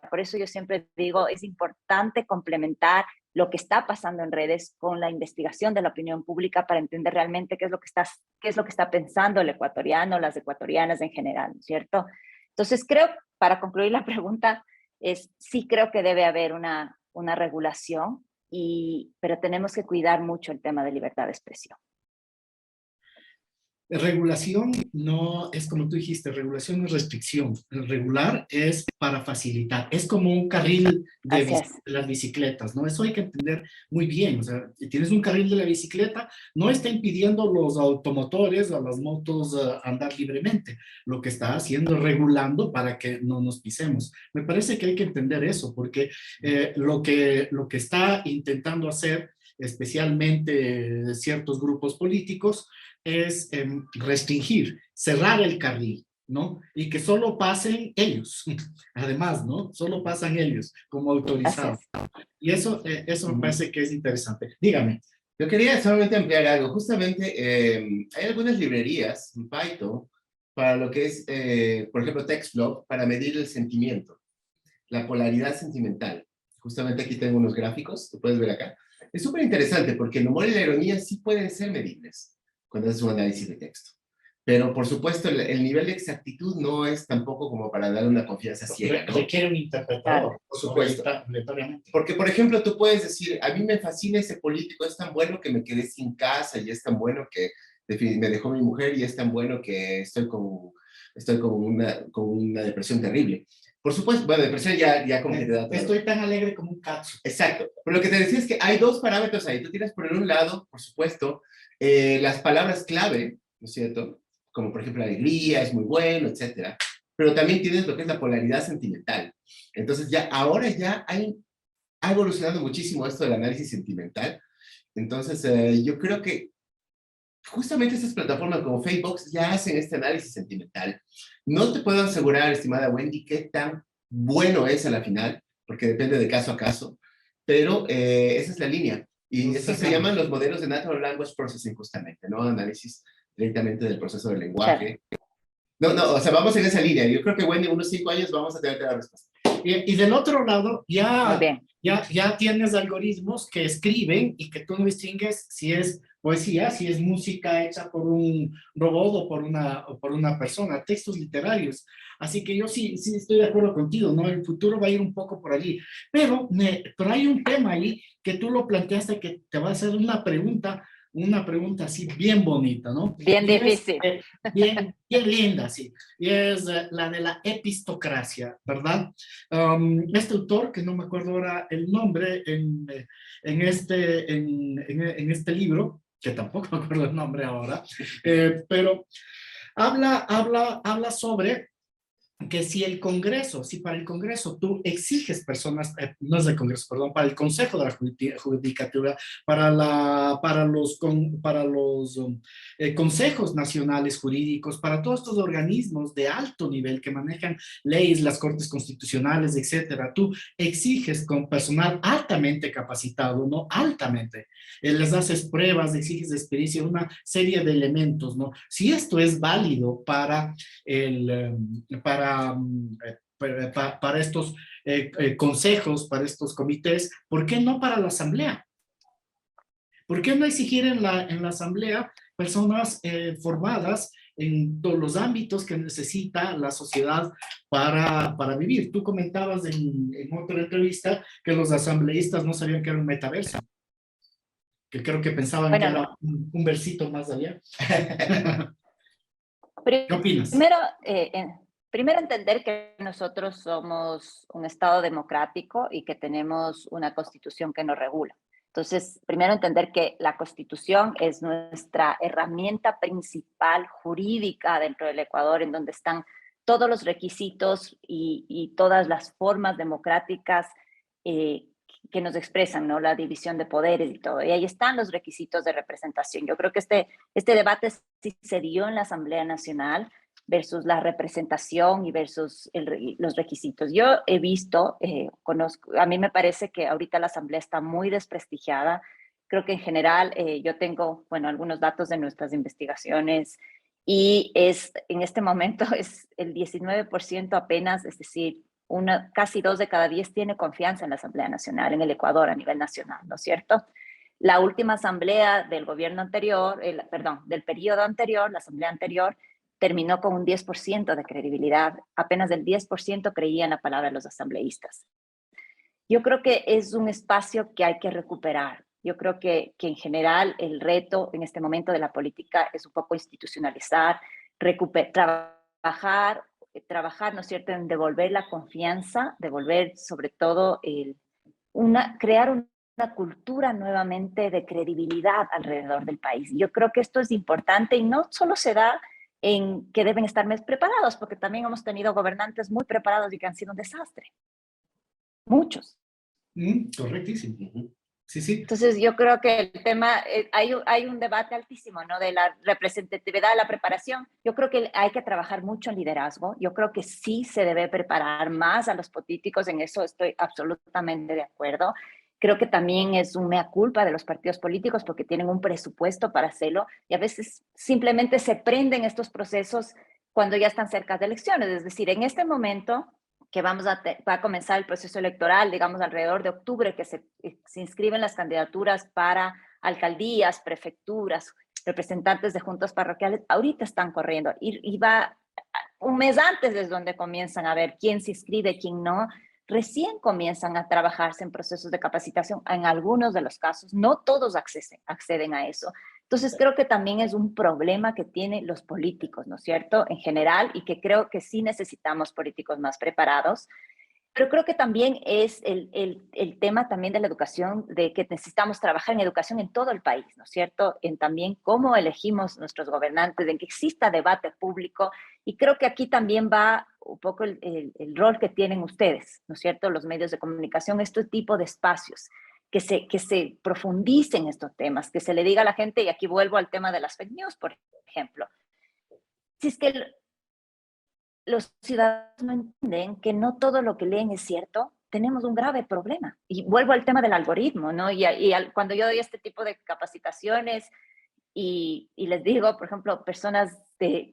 Por eso yo siempre digo, es importante complementar lo que está pasando en redes con la investigación de la opinión pública para entender realmente qué es lo que está pensando el ecuatoriano, las ecuatorianas en general, ¿no es cierto? Entonces creo, para concluir la pregunta, sí creo que debe haber una regulación, pero tenemos que cuidar mucho el tema de libertad de expresión. Regulación no es como tú dijiste, regulación no es restricción. El regular es para facilitar. Es como un carril de las bicicletas, ¿no? Eso hay que entender muy bien. O sea, si tienes un carril de la bicicleta, no está impidiendo a los automotores o a las motos andar libremente. Lo que está haciendo es regulando para que no nos pisemos. Me parece que hay que entender eso, porque lo que está intentando hacer, especialmente ciertos grupos políticos, es restringir, cerrar el carril, ¿no? Y que solo pasen ellos, además, ¿no? Solo pasan ellos como autorizados. Y eso me parece que es interesante. Dígame. Yo quería solamente ampliar algo. Justamente hay algunas librerías en Python para lo que es, por ejemplo, TextBlock, para medir el sentimiento, la polaridad sentimental. Justamente aquí tengo unos gráficos, tú puedes ver acá. Es súper interesante porque el humor y la ironía sí pueden ser medibles cuando haces un análisis de texto. Pero, por supuesto, el nivel de exactitud no es tampoco como para dar una confianza ciega, ¿no? Requiere un interpretador, por supuesto. Porque, por ejemplo, tú puedes decir, a mí me fascina ese político, es tan bueno que me quedé sin casa, y es tan bueno que me dejó mi mujer, y es tan bueno que estoy con una depresión terrible. Por supuesto, bueno, depresión ya como que te da todo. Estoy tan alegre como un katsu. Exacto. Pero lo que te decía es que hay dos parámetros ahí. Tú tienes por un lado, por supuesto, las palabras clave, ¿no es cierto? Como por ejemplo alegría, es muy bueno, etcétera. Pero también tienes lo que es la polaridad sentimental. Entonces ahora ya ha evolucionado muchísimo esto del análisis sentimental. Entonces yo creo que justamente estas plataformas como Facebook ya hacen este análisis sentimental. No te puedo asegurar, estimada Wendy, qué tan bueno es a la final, porque depende de caso a caso, pero esa es la línea. Y eso se llaman los modelos de Natural Language Processing, justamente, ¿no? Análisis directamente del proceso del lenguaje. No, no, o sea, vamos en esa línea. Yo creo que, Wendy, en unos 5 años vamos a tener la respuesta. Y del otro lado, Muy bien. ya tienes algoritmos que escriben y que tú no distingues si es poesía, si es música hecha por un robot o por una persona, textos literarios. Así que yo sí estoy de acuerdo contigo, ¿no? El futuro va a ir un poco por allí. Pero hay un tema ahí que tú lo planteaste que te va a hacer una pregunta así bien bonita, ¿no? Bien difícil. Bien linda, sí. Y es la de la epistocracia, ¿verdad? Este autor, que no me acuerdo ahora el nombre en este libro, que tampoco me acuerdo el nombre ahora, pero habla sobre que si para el Congreso tú exiges personas, no es del Congreso, perdón, para el Consejo de la Judicatura, para los consejos nacionales jurídicos, para todos estos organismos de alto nivel que manejan leyes, las cortes constitucionales, etcétera, tú exiges con personal altamente capacitado, ¿no? Altamente. Les haces pruebas, exiges experiencia, una serie de elementos, ¿no? Si esto es válido para estos consejos, para estos comités, ¿por qué no para la asamblea? ¿Por qué no exigir en la asamblea personas formadas en todos los ámbitos que necesita la sociedad para vivir? Tú comentabas en otra entrevista que los asambleístas no sabían que era un metaverso, que creo que pensaban que era un versito más allá. ¿Qué opinas? Primero entender que nosotros somos un Estado democrático y que tenemos una Constitución que nos regula. Entonces, primero entender que la Constitución es nuestra herramienta principal jurídica dentro del Ecuador, en donde están todos los requisitos y todas las formas democráticas que nos expresan, ¿no? La división de poderes y todo. Y ahí están los requisitos de representación. Yo creo que este debate sí se dio en la Asamblea Nacional versus la representación y versus los requisitos. Yo he visto, a mí me parece que ahorita la Asamblea está muy desprestigiada. Creo que en general yo tengo, algunos datos de nuestras investigaciones y en este momento es el 19% apenas, es decir, casi 2 de cada 10 tiene confianza en la Asamblea Nacional, en el Ecuador a nivel nacional, ¿no es cierto? La última asamblea del gobierno anterior, del periodo anterior, la asamblea anterior, terminó con un 10% de credibilidad. Apenas el 10% creía en la palabra de los asambleístas. Yo creo que es un espacio que hay que recuperar. Yo creo que en general el reto en este momento de la política es un poco institucionalizar, trabajar, ¿no es cierto?, en devolver la confianza, devolver sobre todo crear una cultura nuevamente de credibilidad alrededor del país. Yo creo que esto es importante y no solo se da en que deben estar más preparados, porque también hemos tenido gobernantes muy preparados y que han sido un desastre. Muchos. Correctísimo. Sí, sí. Entonces yo creo que el tema, hay un debate altísimo, ¿no? De la representatividad, de la preparación. Yo creo que hay que trabajar mucho en liderazgo. Yo creo que sí se debe preparar más a los políticos, en eso estoy absolutamente de acuerdo. Creo que también es un mea culpa de los partidos políticos porque tienen un presupuesto para hacerlo y a veces simplemente se prenden estos procesos cuando ya están cerca de elecciones. Es decir, en este momento que va a comenzar el proceso electoral, digamos alrededor de octubre, que se inscriben las candidaturas para alcaldías, prefecturas, representantes de juntas parroquiales, ahorita están corriendo y va un mes antes es donde comienzan a ver quién se inscribe, quién no. Recién comienzan a trabajarse en procesos de capacitación, en algunos de los casos, no todos acceden a eso. Entonces creo que también es un problema que tienen los políticos, ¿no es cierto?, en general, y que creo que sí necesitamos políticos más preparados. Pero creo que también es el tema también de la educación, de que necesitamos trabajar en educación en todo el país, ¿no es cierto? En también cómo elegimos nuestros gobernantes, en que exista debate público. Y creo que aquí también va un poco el rol que tienen ustedes, ¿no es cierto? Los medios de comunicación, este tipo de espacios que se profundice en estos temas, que se le diga a la gente, y aquí vuelvo al tema de las fake news, por ejemplo, si es que los ciudadanos no entienden que no todo lo que leen es cierto, tenemos un grave problema. Y vuelvo al tema del algoritmo, ¿no? Cuando yo doy este tipo de capacitaciones y les digo, por ejemplo, personas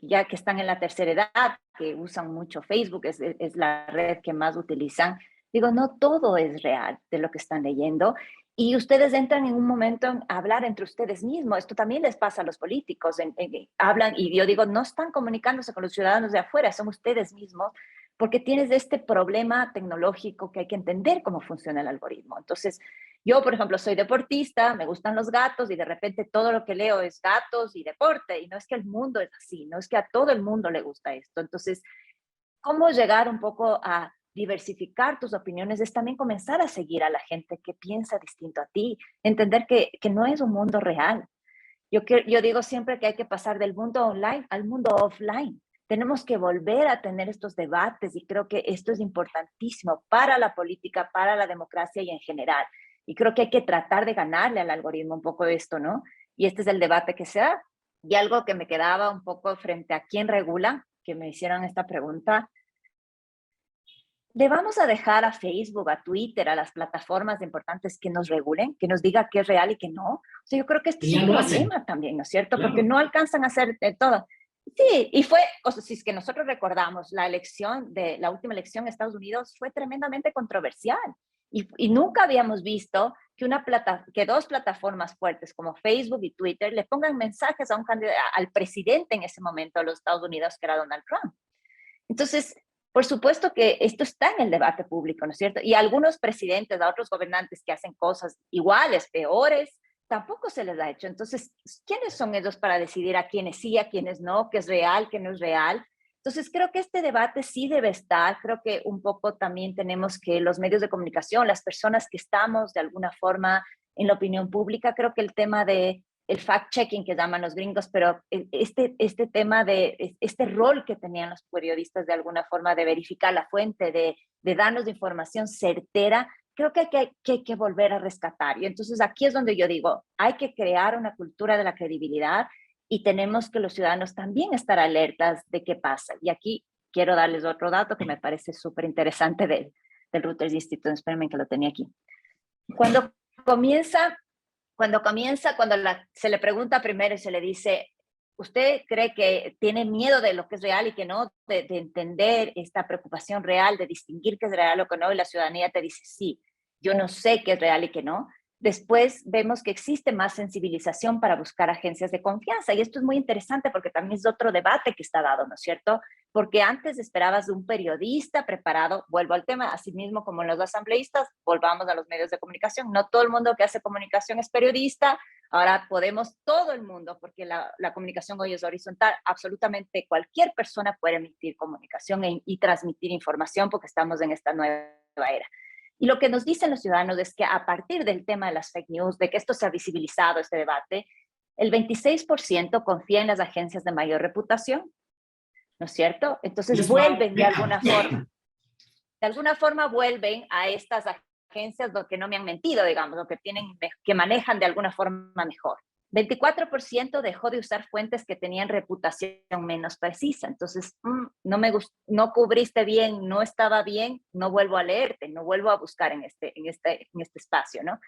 ya que están en la tercera edad, que usan mucho Facebook, es la red que más utilizan, digo, no todo es real de lo que están leyendo. Y ustedes entran en un momento a hablar entre ustedes mismos. Esto también les pasa a los políticos. Hablan y yo digo, no están comunicándose con los ciudadanos de afuera, son ustedes mismos, porque tienes este problema tecnológico que hay que entender cómo funciona el algoritmo. Entonces, yo, por ejemplo, soy deportista, me gustan los gatos y de repente todo lo que leo es gatos y deporte. Y no es que el mundo es así, no es que a todo el mundo le gusta esto. Entonces, cómo llegar un poco a diversificar tus opiniones es también comenzar a seguir a la gente que piensa distinto a ti, entender que no es un mundo real. Yo digo siempre que hay que pasar del mundo online al mundo offline. Tenemos que volver a tener estos debates y creo que esto es importantísimo para la política, para la democracia y en general. Y creo que hay que tratar de ganarle al algoritmo un poco de esto, ¿no? Y este es el debate que se da. Y algo que me quedaba un poco frente a quién regula, que me hicieron esta pregunta, ¿le vamos a dejar a Facebook, a Twitter, a las plataformas importantes que nos regulen, que nos diga qué es real y qué no? O sea, yo creo que este es un problema también, ¿no es cierto? Claro. Porque no alcanzan a hacer de todo. Sí, y fue, o sea, si es que nosotros recordamos, la última elección en Estados Unidos fue tremendamente controversial. Y nunca habíamos visto que dos plataformas fuertes como Facebook y Twitter le pongan mensajes a un candidato, al presidente en ese momento de los Estados Unidos, que era Donald Trump. Entonces, por supuesto que esto está en el debate público, ¿no es cierto? Y a algunos presidentes, a otros gobernantes que hacen cosas iguales, peores, tampoco se les ha hecho. Entonces, ¿quiénes son ellos para decidir a quiénes sí, a quiénes no, qué es real, qué no es real? Entonces, creo que este debate sí debe estar. Creo que un poco también tenemos que los medios de comunicación, las personas que estamos de alguna forma en la opinión pública, creo que el tema de el fact-checking que llaman los gringos, pero este tema de este rol que tenían los periodistas de alguna forma de verificar la fuente, de darnos información certera, creo que hay que volver a rescatar. Y entonces aquí es donde yo digo, hay que crear una cultura de la credibilidad y tenemos que los ciudadanos también estar alertas de qué pasa. Y aquí quiero darles otro dato que me parece súper interesante del Reuters Institute. Espérenme que lo tenía aquí. Cuando se le pregunta primero y se le dice, ¿usted cree que tiene miedo de lo que es real y que no? De entender esta preocupación real, de distinguir qué es real o qué no, y la ciudadanía te dice, sí, yo no sé qué es real y qué no. Después vemos que existe más sensibilización para buscar agencias de confianza. Y esto es muy interesante porque también es otro debate que está dado, ¿no es cierto? Porque antes esperabas de un periodista preparado, vuelvo al tema, así mismo como los asambleístas, volvamos a los medios de comunicación. No todo el mundo que hace comunicación es periodista. Ahora podemos, todo el mundo, porque la comunicación hoy es horizontal, absolutamente cualquier persona puede emitir comunicación y transmitir información porque estamos en esta nueva era. Y lo que nos dicen los ciudadanos es que a partir del tema de las fake news, de que esto se ha visibilizado, este debate, el 26% confía en las agencias de mayor reputación, ¿no es cierto? Entonces vuelven de alguna forma vuelven a estas agencias que no me han mentido, digamos, o que manejan de alguna forma mejor. 24% dejó de usar fuentes que tenían reputación menos precisa. Entonces, no cubriste bien, no estaba bien, no vuelvo a leerte, no vuelvo a buscar en este espacio, ¿no?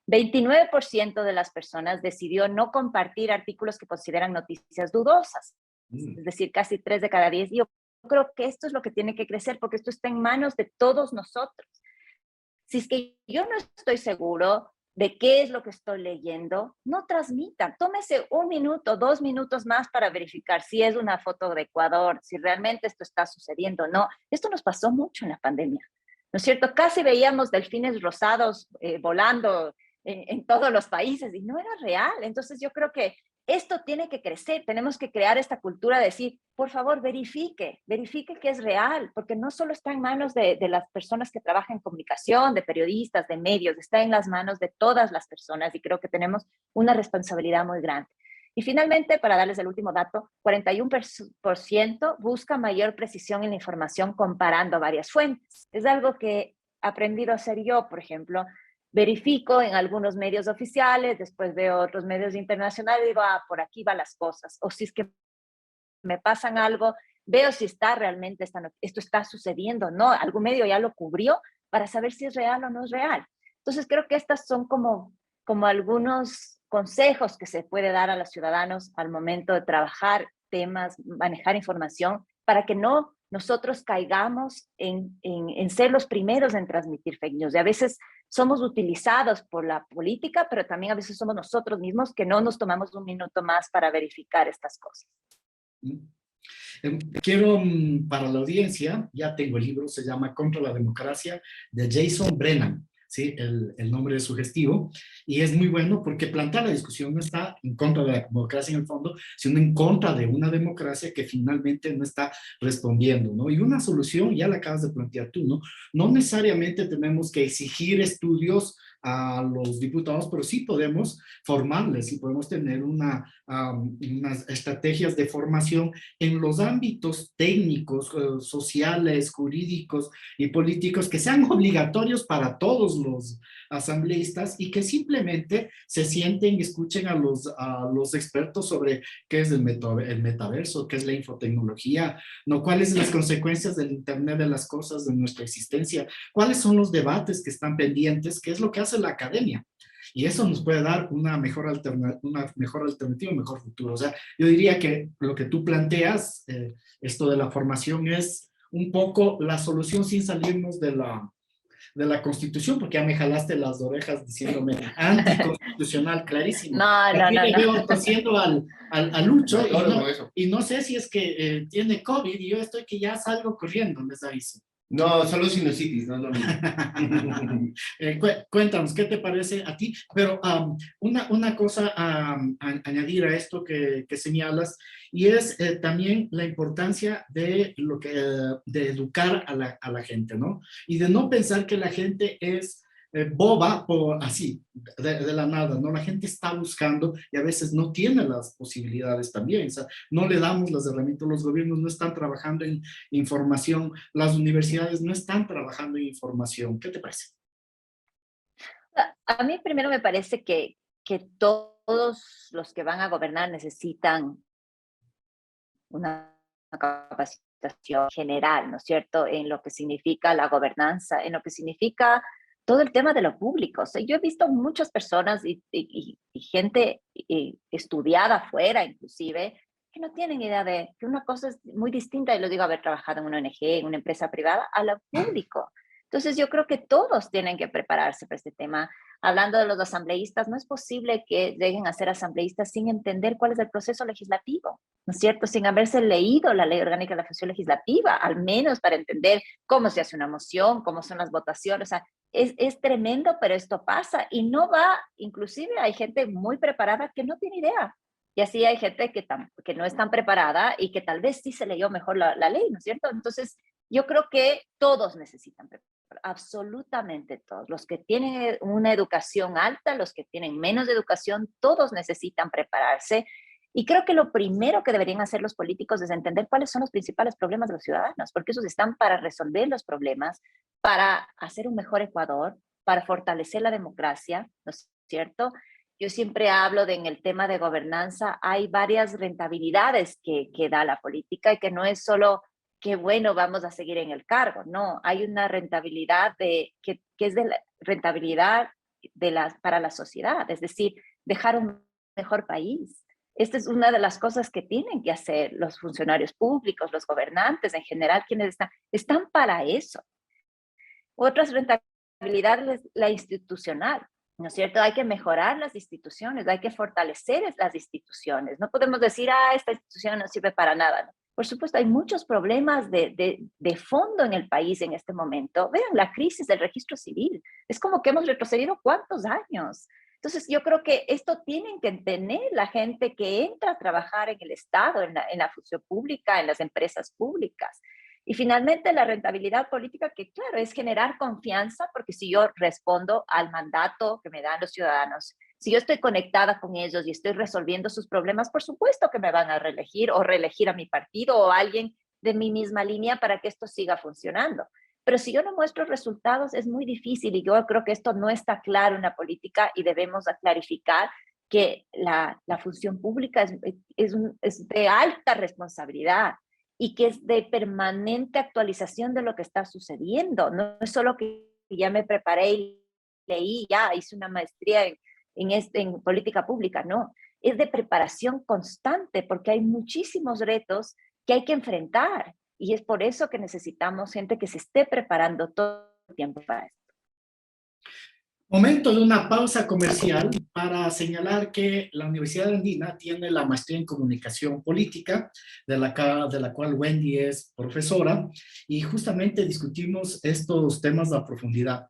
29% de las personas decidió no compartir artículos que consideran noticias dudosas. Es decir, casi 3 de cada 10. Yo creo que esto es lo que tiene que crecer porque esto está en manos de todos nosotros. Si es que yo no estoy seguro de qué es lo que estoy leyendo, no transmitan. Tómese 1 minuto, 2 minutos más para verificar si es una foto de Ecuador, si realmente esto está sucediendo o no. Esto nos pasó mucho en la pandemia, ¿no es cierto? Casi veíamos delfines rosados volando en todos los países y no era real. Entonces yo creo que esto tiene que crecer, tenemos que crear esta cultura de decir, por favor, verifique que es real, porque no solo está en manos de las personas que trabajan en comunicación, de periodistas, de medios, está en las manos de todas las personas y creo que tenemos una responsabilidad muy grande. Y finalmente, para darles el último dato, 41% busca mayor precisión en la información comparando varias fuentes. Es algo que he aprendido a hacer yo, por ejemplo. verifico en algunos medios oficiales, después veo otros medios internacionales y digo, ah, por aquí van las cosas. O si es que me pasan algo, veo si está realmente, esto está sucediendo, ¿no? Algún medio ya lo cubrió para saber si es real o no es real. Entonces creo que estas son como algunos consejos que se puede dar a los ciudadanos al momento de trabajar temas, manejar información, para que no nosotros caigamos en ser los primeros en transmitir fake news. Y a veces somos utilizados por la política, pero también a veces somos nosotros mismos que no nos tomamos un minuto más para verificar estas cosas. Quiero, para la audiencia, ya tengo el libro, se llama Contra la Democracia, de Jason Brennan. ¿Sí? El nombre es sugestivo y es muy bueno porque plantea la discusión no está en contra de la democracia en el fondo, sino en contra de una democracia que finalmente no está respondiendo, ¿no? Y una solución ya la acabas de plantear tú, ¿no? No necesariamente tenemos que exigir estudios a los diputados, pero sí podemos formarles y podemos tener unas estrategias de formación en los ámbitos técnicos, sociales, jurídicos y políticos que sean obligatorios para todos los asambleístas y que simplemente se sienten y escuchen a los expertos sobre qué es el metaverso, qué es la infotecnología, ¿no? Cuáles son las consecuencias del Internet de las cosas de nuestra existencia, cuáles son los debates que están pendientes, qué es lo que hace la academia. Y eso nos puede dar una mejor alternativa, un mejor futuro. O sea, yo diría que lo que tú planteas, esto de la formación, es un poco la solución sin salirnos de la Constitución, porque ya me jalaste las orejas diciéndome anticonstitucional, clarísimo. No. Aquí le veo tosiendo al Lucho No, y no sé si es que tiene COVID y yo estoy que ya salgo corriendo, les aviso. No, solo sinusitis, no es lo mismo. Cuéntanos, ¿qué te parece a ti? Pero una cosa a añadir a esto que señalas, y es también la importancia de de educar a la gente, ¿no? Y de no pensar que la gente es boba por así, de la nada, ¿no? La gente está buscando y a veces no tiene las posibilidades también, o sea, no le damos las herramientas, los gobiernos no están trabajando en información, las universidades no están trabajando en información. ¿Qué te parece? A mí primero me parece que todos los que van a gobernar necesitan una capacitación general, ¿no es cierto?, en lo que significa la gobernanza, en lo que significa todo el tema de lo público. O sea, yo he visto muchas personas y gente estudiada afuera, inclusive, que no tienen idea de que una cosa es muy distinta, y lo digo, haber trabajado en una ONG, en una empresa privada, a lo público. Entonces, yo creo que todos tienen que prepararse para este tema. Hablando de los asambleístas, no es posible que lleguen a ser asambleístas sin entender cuál es el proceso legislativo, ¿no es cierto? Sin haberse leído la Ley Orgánica de la Función Legislativa, al menos para entender cómo se hace una moción, cómo son las votaciones. O sea, es tremendo, pero esto pasa y no va, inclusive hay gente muy preparada que no tiene idea. Y así hay gente que no es tan preparada y que tal vez sí se leyó mejor la ley, ¿no es cierto? Entonces, yo creo que todos necesitan prepararse. Absolutamente todos, los que tienen una educación alta, los que tienen menos educación, todos necesitan prepararse. Y creo que lo primero que deberían hacer los políticos es entender cuáles son los principales problemas de los ciudadanos, porque esos están para resolver los problemas, para hacer un mejor Ecuador, para fortalecer la democracia, ¿no es cierto? Yo siempre hablo en el tema de gobernanza, hay varias rentabilidades que da la política y que no es solo que bueno, vamos a seguir en el cargo. No, hay una rentabilidad que es de la rentabilidad para la sociedad, es decir, dejar un mejor país. Esta es una de las cosas que tienen que hacer los funcionarios públicos, los gobernantes en general, quienes están para eso. Otras rentabilidades, la institucional, ¿no es cierto? Hay que mejorar las instituciones, hay que fortalecer las instituciones. No podemos decir, esta institución no sirve para nada, ¿no? Por supuesto, hay muchos problemas de fondo en el país en este momento. Vean la crisis del registro civil. Es como que hemos retrocedido ¿cuántos años? Entonces, yo creo que esto tienen que entender la gente que entra a trabajar en el Estado, en la función pública, en las empresas públicas. Y finalmente, la rentabilidad política, que claro, es generar confianza, porque si yo respondo al mandato que me dan los ciudadanos, si yo estoy conectada con ellos y estoy resolviendo sus problemas, por supuesto que me van a reelegir o reelegir a mi partido o a alguien de mi misma línea para que esto siga funcionando. Pero si yo no muestro resultados, es muy difícil, y yo creo que esto no está claro en la política y debemos clarificar que la función pública es de alta responsabilidad y que es de permanente actualización de lo que está sucediendo. No es solo que ya me preparé y leí, ya hice una maestría en política pública, no. Es de preparación constante porque hay muchísimos retos que hay que enfrentar. Y es por eso que necesitamos gente que se esté preparando todo el tiempo para esto. Momento de una pausa comercial para señalar que la Universidad Andina tiene la maestría en comunicación política, de la cual Wendy es profesora, y justamente discutimos estos temas a profundidad.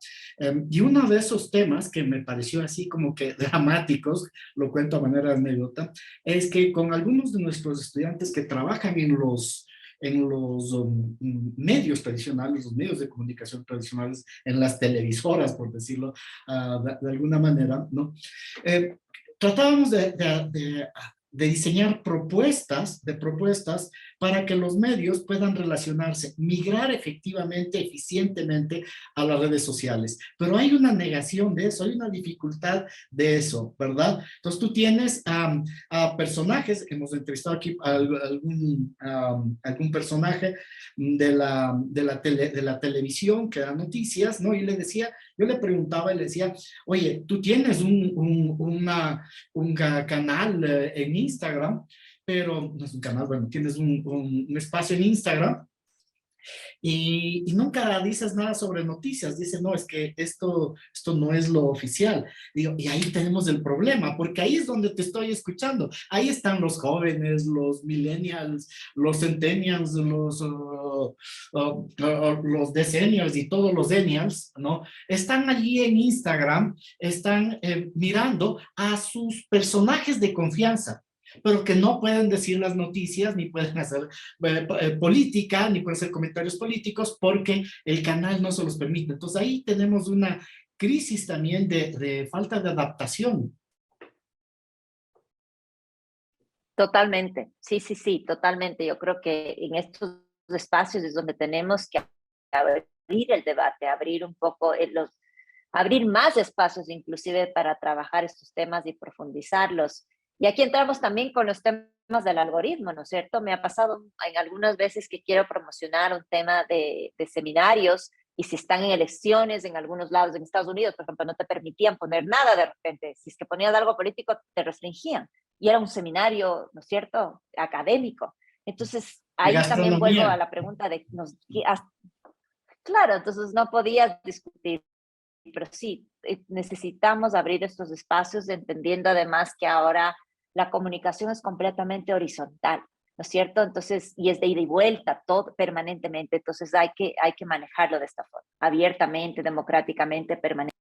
Y uno de esos temas que me pareció así como que dramáticos, lo cuento a manera de anécdota, es que con algunos de nuestros estudiantes que trabajan en los medios tradicionales, los medios de comunicación tradicionales, en las televisoras, por decirlo de alguna manera, ¿no? Tratábamos de diseñar propuestas para que los medios puedan relacionarse, migrar efectivamente, eficientemente a las redes sociales. Pero hay una negación de eso, hay una dificultad de eso, ¿verdad? Entonces tú tienes a personajes, hemos entrevistado aquí a algún personaje de la televisión que da noticias, ¿no? Y yo le preguntaba y le decía, oye, tú tienes un canal en Instagram, pero no es un canal, bueno, tienes un espacio en Instagram y nunca dices nada sobre noticias. Dices, no, es que esto no es lo oficial. Digo, y ahí tenemos el problema, porque ahí es donde te estoy escuchando. Ahí están los jóvenes, los millennials, los centennials, los decenials y todos los zennials, ¿no? Están allí en Instagram, están mirando a sus personajes de confianza, pero que no pueden decir las noticias, ni pueden hacer política, ni pueden hacer comentarios políticos, porque el canal no se los permite. Entonces ahí tenemos una crisis también de falta de adaptación. Totalmente, sí, totalmente. Yo creo que en estos espacios es donde tenemos que abrir el debate, abrir un poco abrir más espacios inclusive para trabajar estos temas y profundizarlos. Y aquí entramos también con los temas del algoritmo, ¿no es cierto? Me ha pasado en algunas veces que quiero promocionar un tema de seminarios, y si están en elecciones en algunos lados, en Estados Unidos, por ejemplo, no te permitían poner nada de repente. Si es que ponías algo político, te restringían. Y era un seminario, ¿no es cierto?, académico. Entonces, ahí también vuelvo a la pregunta de, claro, entonces no podías discutir. Pero sí, necesitamos abrir estos espacios, entendiendo además que ahora la comunicación es completamente horizontal, ¿no es cierto? Entonces, y es de ida y vuelta, todo permanentemente. Entonces hay que manejarlo de esta forma, abiertamente, democráticamente, permanentemente.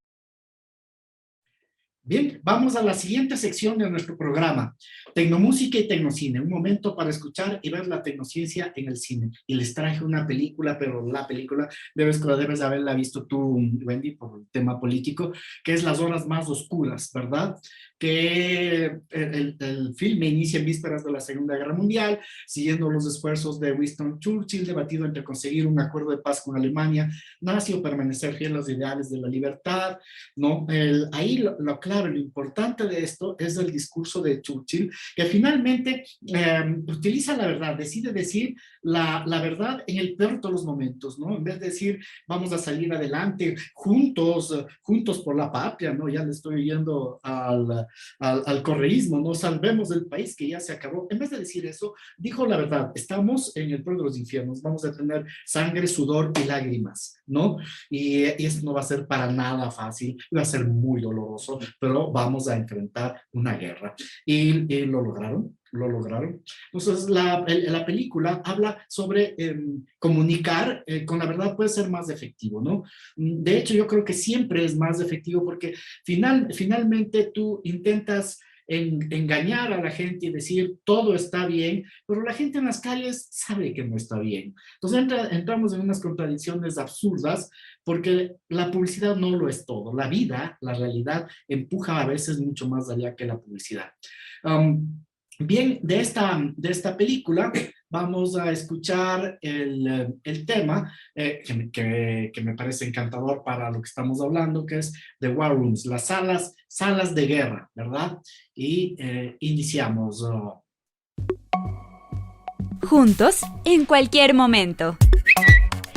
Bien, vamos a la siguiente sección de nuestro programa, Tecnomúsica y Tecnocine, un momento para escuchar y ver la tecnociencia en el cine. Y les traje una película, pero la película debes haberla visto tú, Wendy, por el tema político, que es Las horas más oscuras, ¿verdad? Que el filme inicia en vísperas de la Segunda Guerra Mundial, siguiendo los esfuerzos de Winston Churchill, debatido entre conseguir un acuerdo de paz con Alemania nazi o permanecer fiel a los ideales de la libertad, ¿no? Ahí lo clave, lo importante de esto es el discurso de Churchill, que finalmente utiliza la verdad, decide decir la verdad en el peor de todos los momentos, ¿no? En vez de decir, vamos a salir adelante juntos por la patria, ¿no? Ya le estoy yendo al correísmo, ¿no? Salvemos el país que ya se acabó. En vez de decir eso, dijo la verdad, estamos en el peor de los infiernos, vamos a tener sangre, sudor y lágrimas, ¿no? Y esto no va a ser para nada fácil, va a ser muy doloroso, pero vamos a enfrentar una guerra. Y lo lograron. Entonces, la película habla sobre comunicar con la verdad puede ser más efectivo, ¿no? De hecho, yo creo que siempre es más efectivo porque finalmente tú intentas engañar a la gente y decir todo está bien, pero la gente en las calles sabe que no está bien. Entonces entramos en unas contradicciones absurdas porque la publicidad no lo es todo. La vida, la realidad, empuja a veces mucho más allá que la publicidad. Bien, de esta película vamos a escuchar el tema que me parece encantador para lo que estamos hablando, que es The War Rooms, las salas de guerra, ¿verdad? Y iniciamos. Juntos, en cualquier momento.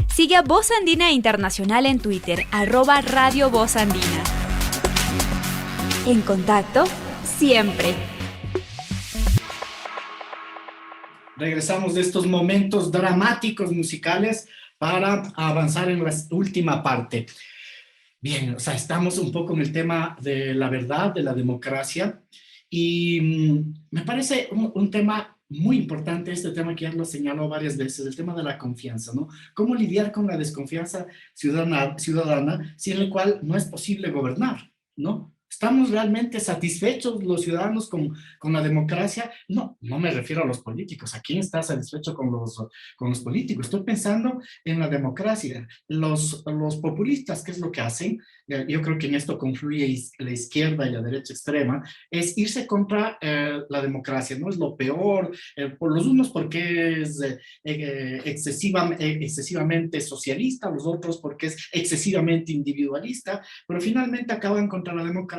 Sigue a Voz Andina Internacional en Twitter, @Radio Voz Andina. En contacto, siempre. Regresamos de estos momentos dramáticos musicales para avanzar en la última parte. Bien, o sea, estamos un poco en el tema de la verdad, de la democracia, y me parece un tema muy importante, este tema que ya lo señaló varias veces, el tema de la confianza, ¿no? ¿Cómo lidiar con la desconfianza ciudadana sin el cual no es posible gobernar, ¿no? ¿Estamos realmente satisfechos los ciudadanos con la democracia? No, no me refiero a los políticos. ¿A quién está satisfecho con los políticos? Estoy pensando en la democracia. Los populistas, ¿qué es lo que hacen? Yo creo que en esto confluye la izquierda y la derecha extrema, es irse contra la democracia, ¿no? Es lo peor, por los unos porque es excesivamente socialista, los otros porque es excesivamente individualista, pero finalmente acaban contra la democracia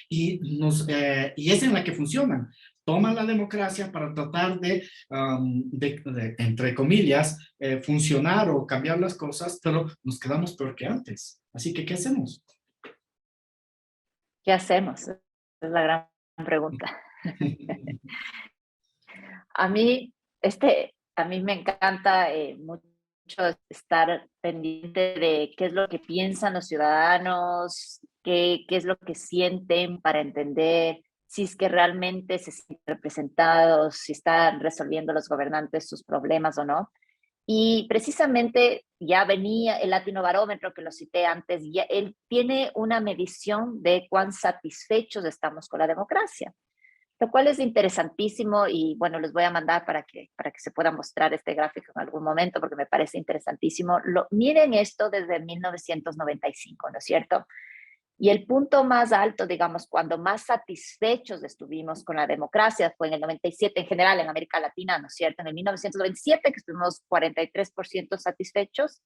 y es en la que funcionan. Toman la democracia para tratar de entre comillas, funcionar o cambiar las cosas, pero nos quedamos peor que antes. Así que, ¿qué hacemos? ¿Qué hacemos? Es la gran pregunta. A mí, a mí me encanta mucho estar pendiente de qué es lo que piensan los ciudadanos, qué es lo que sienten para entender si es que realmente se sienten representados, si están resolviendo los gobernantes sus problemas o no. Y precisamente ya venía el Latinobarómetro, que lo cité antes, ya él tiene una medición de cuán satisfechos estamos con la democracia, lo cual es interesantísimo y bueno, les voy a mandar para que se pueda mostrar este gráfico en algún momento porque me parece interesantísimo. Miren esto desde 1995, ¿no es cierto? Y el punto más alto, digamos, cuando más satisfechos estuvimos con la democracia fue en el 97, en general en América Latina, ¿no es cierto? En el 1997, que estuvimos 43% satisfechos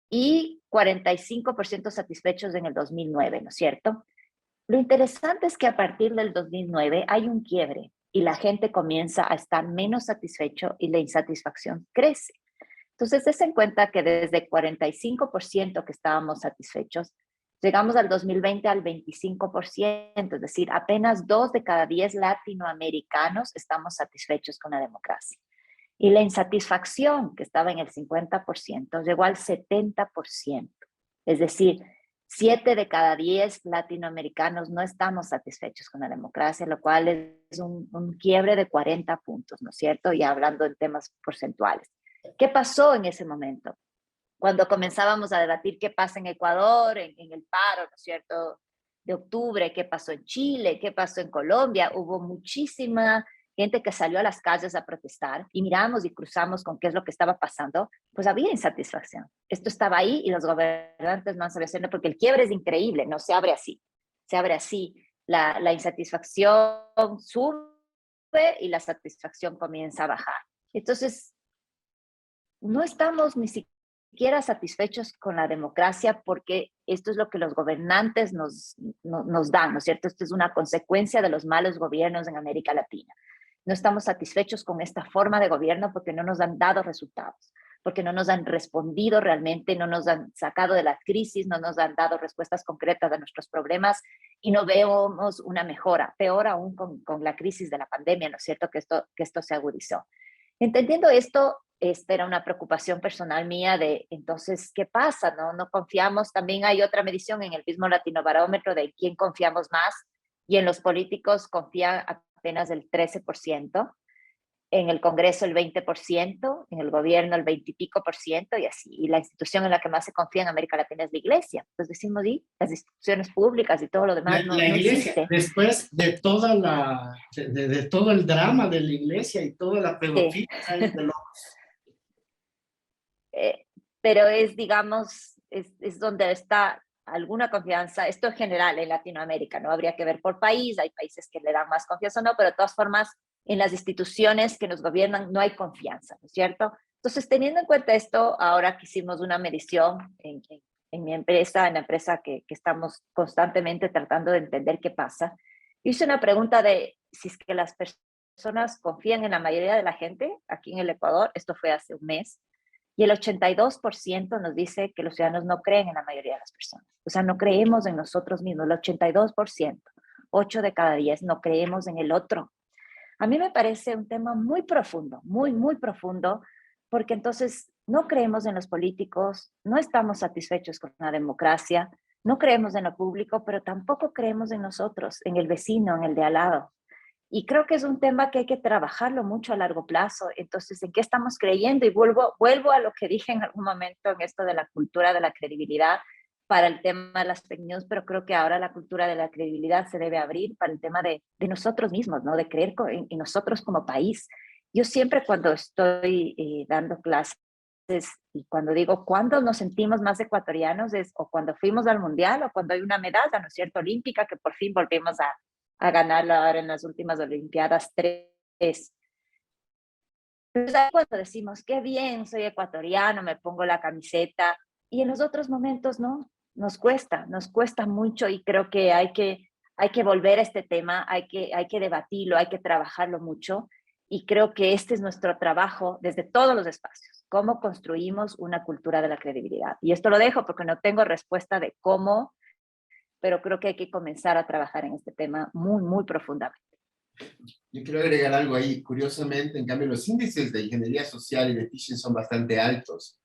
y 45% satisfechos en el 2009, ¿no es cierto? Lo interesante es que a partir del 2009 hay un quiebre y la gente comienza a estar menos satisfecho y la insatisfacción crece. Entonces, des en cuenta que desde 45% que estábamos satisfechos, llegamos al 2020 al 25%, es decir, apenas 2 de cada 10 latinoamericanos estamos satisfechos con la democracia. Y la insatisfacción, que estaba en el 50%, llegó al 70%. Es decir, 7 de cada 10 latinoamericanos no estamos satisfechos con la democracia, lo cual es un quiebre de 40 puntos, ¿no es cierto? Y hablando en temas porcentuales. ¿Qué pasó en ese momento? Cuando comenzábamos a debatir qué pasa en Ecuador, en el paro, ¿no es cierto?, de octubre, qué pasó en Chile, qué pasó en Colombia, hubo muchísima gente que salió a las calles a protestar y miramos y cruzamos con qué es lo que estaba pasando, pues había insatisfacción. Esto estaba ahí y los gobernantes no sabían hacerlo porque el quiebre es increíble, no se abre así. Se abre así, la insatisfacción sube y la satisfacción comienza a bajar. Entonces, no estamos ni siquiera satisfechos con la democracia porque esto es lo que los gobernantes nos dan, ¿no es cierto? Esto es una consecuencia de los malos gobiernos en América Latina. No estamos satisfechos con esta forma de gobierno porque no nos han dado resultados, porque no nos han respondido realmente, no nos han sacado de la crisis, no nos han dado respuestas concretas a nuestros problemas y no vemos una mejora, peor aún con la crisis de la pandemia, ¿no es cierto? Que esto se agudizó. Entendiendo esto, esta era una preocupación personal mía de, entonces, ¿qué pasa? No confiamos. También hay otra medición en el mismo Latinobarómetro de quién confiamos más, y en los políticos confía apenas el 13%, en el Congreso el 20%, en el gobierno el 20 y pico por ciento, y así. Y la institución en la que más se confía en América Latina es la iglesia. Entonces decimos, y las instituciones públicas y todo lo demás La iglesia, existe. después de toda de todo el drama de la iglesia y toda la pedofilia, ¿sabes? Pero es, digamos, es donde está alguna confianza. Esto en general en Latinoamérica, ¿no? Habría que ver por país, hay países que le dan más confianza o no, pero de todas formas en las instituciones que nos gobiernan no hay confianza, ¿no es cierto? Entonces, teniendo en cuenta esto, ahora que hicimos una medición en mi empresa, en la empresa que estamos constantemente tratando de entender qué pasa, hice una pregunta de si es que las personas confían en la mayoría de la gente aquí en el Ecuador. Esto fue hace un mes. Y el 82% nos dice que los ciudadanos no creen en la mayoría de las personas. O sea, no creemos en nosotros mismos, el 82%. 8 de cada 10 no creemos en el otro. A mí me parece un tema muy profundo, muy, muy profundo, porque entonces no creemos en los políticos, no estamos satisfechos con la democracia, no creemos en lo público, pero tampoco creemos en nosotros, en el vecino, en el de al lado. Y creo que es un tema que hay que trabajarlo mucho a largo plazo. Entonces, ¿en qué estamos creyendo? Y vuelvo a lo que dije en algún momento en esto de la cultura de la credibilidad para el tema de las fake news, pero creo que ahora la cultura de la credibilidad se debe abrir para el tema de nosotros mismos, ¿no? De creer en nosotros como país. Yo siempre cuando estoy dando clases y cuando digo cuándo nos sentimos más ecuatorianos es o cuando fuimos al mundial o cuando hay una medalla, ¿no es cierto?, olímpica, que por fin volvimos a ganarla ahora en las últimas Olimpiadas 3. Entonces, cuando decimos, qué bien, soy ecuatoriano, me pongo la camiseta, y en los otros momentos no, nos cuesta mucho, y creo que hay que volver a este tema, hay que debatirlo, hay que trabajarlo mucho, y creo que este es nuestro trabajo desde todos los espacios, cómo construimos una cultura de la credibilidad. Y esto lo dejo porque no tengo respuesta de cómo, pero creo que hay que comenzar a trabajar en este tema muy, muy profundamente. Yo quiero agregar algo ahí. Curiosamente, en cambio, los índices de ingeniería social y de phishing son bastante altos.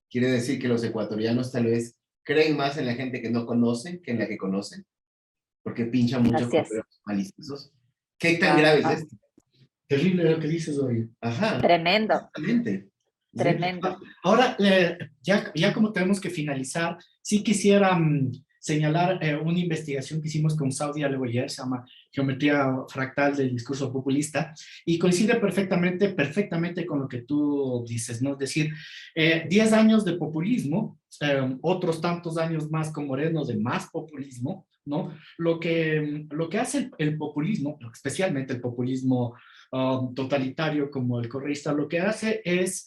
Quiere decir que los ecuatorianos tal vez creen más en la gente que no conocen que en la que conocen, porque pinchan mucho con los maliciosos. ¿Qué tan grave es esto? Terrible lo que dices hoy. Ajá. Tremendo. Exactamente. Tremendo. Ahora, ya como tenemos que finalizar, sí quisiera señalar una investigación que hicimos con Saudi Al-Wayer, se llama Geometría Fractal del Discurso Populista, y coincide perfectamente con lo que tú dices, ¿no? Es decir, 10 años de populismo, otros tantos años más con Moreno de más populismo, ¿no? Lo que hace el populismo, especialmente el populismo totalitario como el correísta, lo que hace es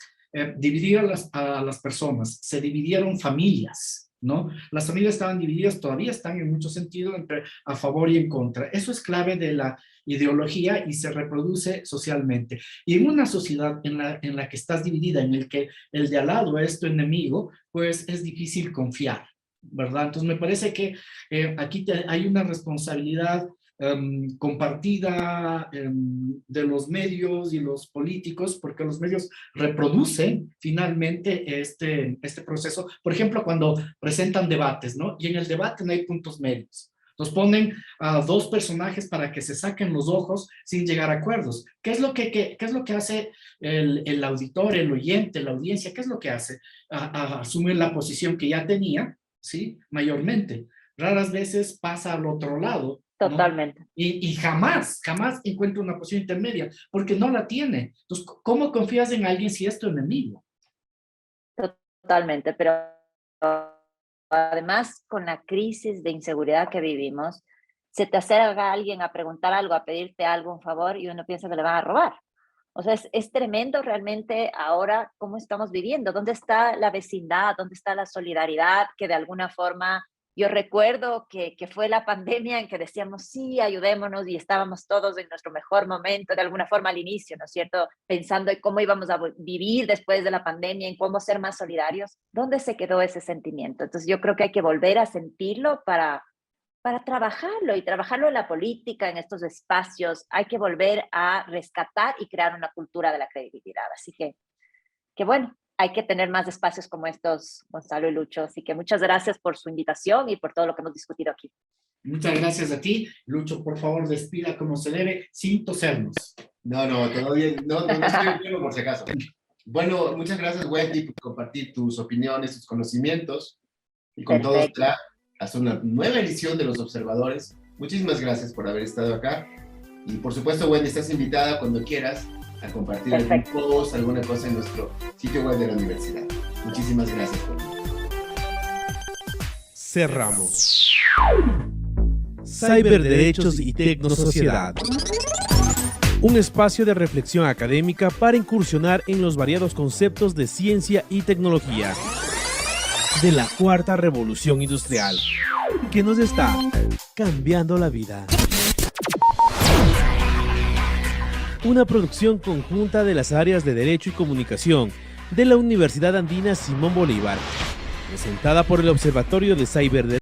dividir a las personas. Se dividieron familias, ¿no? Las familias estaban divididas, todavía están en mucho sentido entre a favor y en contra. Eso es clave de la ideología y se reproduce socialmente. Y en una sociedad en la que estás dividida, en el que el de al lado es tu enemigo, pues es difícil confiar, ¿verdad? Entonces me parece que aquí hay una responsabilidad compartida de los medios y los políticos, porque los medios reproducen finalmente este proceso. Por ejemplo, cuando presentan debates, ¿no? Y en el debate no hay puntos medios. Entonces ponen a dos personajes para que se saquen los ojos sin llegar a acuerdos. ¿Qué es lo que hace el auditor, el oyente, la audiencia? ¿Qué es lo que hace? Asumir la posición que ya tenía, ¿sí? Mayormente. Raras veces pasa al otro lado, ¿no? Totalmente. Y jamás encuentra una posición intermedia, porque no la tiene. Entonces, ¿cómo confías en alguien si es tu enemigo? Totalmente, pero además con la crisis de inseguridad que vivimos, se te acerca alguien a preguntar algo, a pedirte algo, un favor, y uno piensa que le van a robar. O sea, es tremendo realmente ahora cómo estamos viviendo. ¿Dónde está la vecindad? ¿Dónde está la solidaridad que de alguna forma... Yo recuerdo que fue la pandemia en que decíamos, sí, ayudémonos, y estábamos todos en nuestro mejor momento, de alguna forma al inicio, ¿no es cierto? Pensando en cómo íbamos a vivir después de la pandemia, en cómo ser más solidarios. ¿Dónde se quedó ese sentimiento? Entonces yo creo que hay que volver a sentirlo para trabajarlo, y trabajarlo en la política, en estos espacios. Hay que volver a rescatar y crear una cultura de la credibilidad. Así que bueno, hay que tener más espacios como estos, Gonzalo y Lucho. Así que muchas gracias por su invitación y por todo lo que hemos discutido aquí. Muchas gracias a ti. Lucho, por favor, despida como se debe, sin tosernos. No, todo bien. No estoy enfermo por si acaso. Bueno, muchas gracias, Wendy, por compartir tus opiniones, tus conocimientos. Y con todos, hasta una nueva edición de Los Observadores. Muchísimas gracias por haber estado acá. Y por supuesto, Wendy, estás invitada cuando quieras a compartir algún post, alguna cosa en nuestro sitio web de la universidad. Muchísimas gracias, Wendy. Cerramos. Cyberderechos y Tecnosociedad. Un espacio de reflexión académica para incursionar en los variados conceptos de ciencia y tecnología de la cuarta revolución industrial, que nos está cambiando la vida. Una producción conjunta de las áreas de Derecho y Comunicación de la Universidad Andina Simón Bolívar, presentada por el Observatorio de Cyberderecho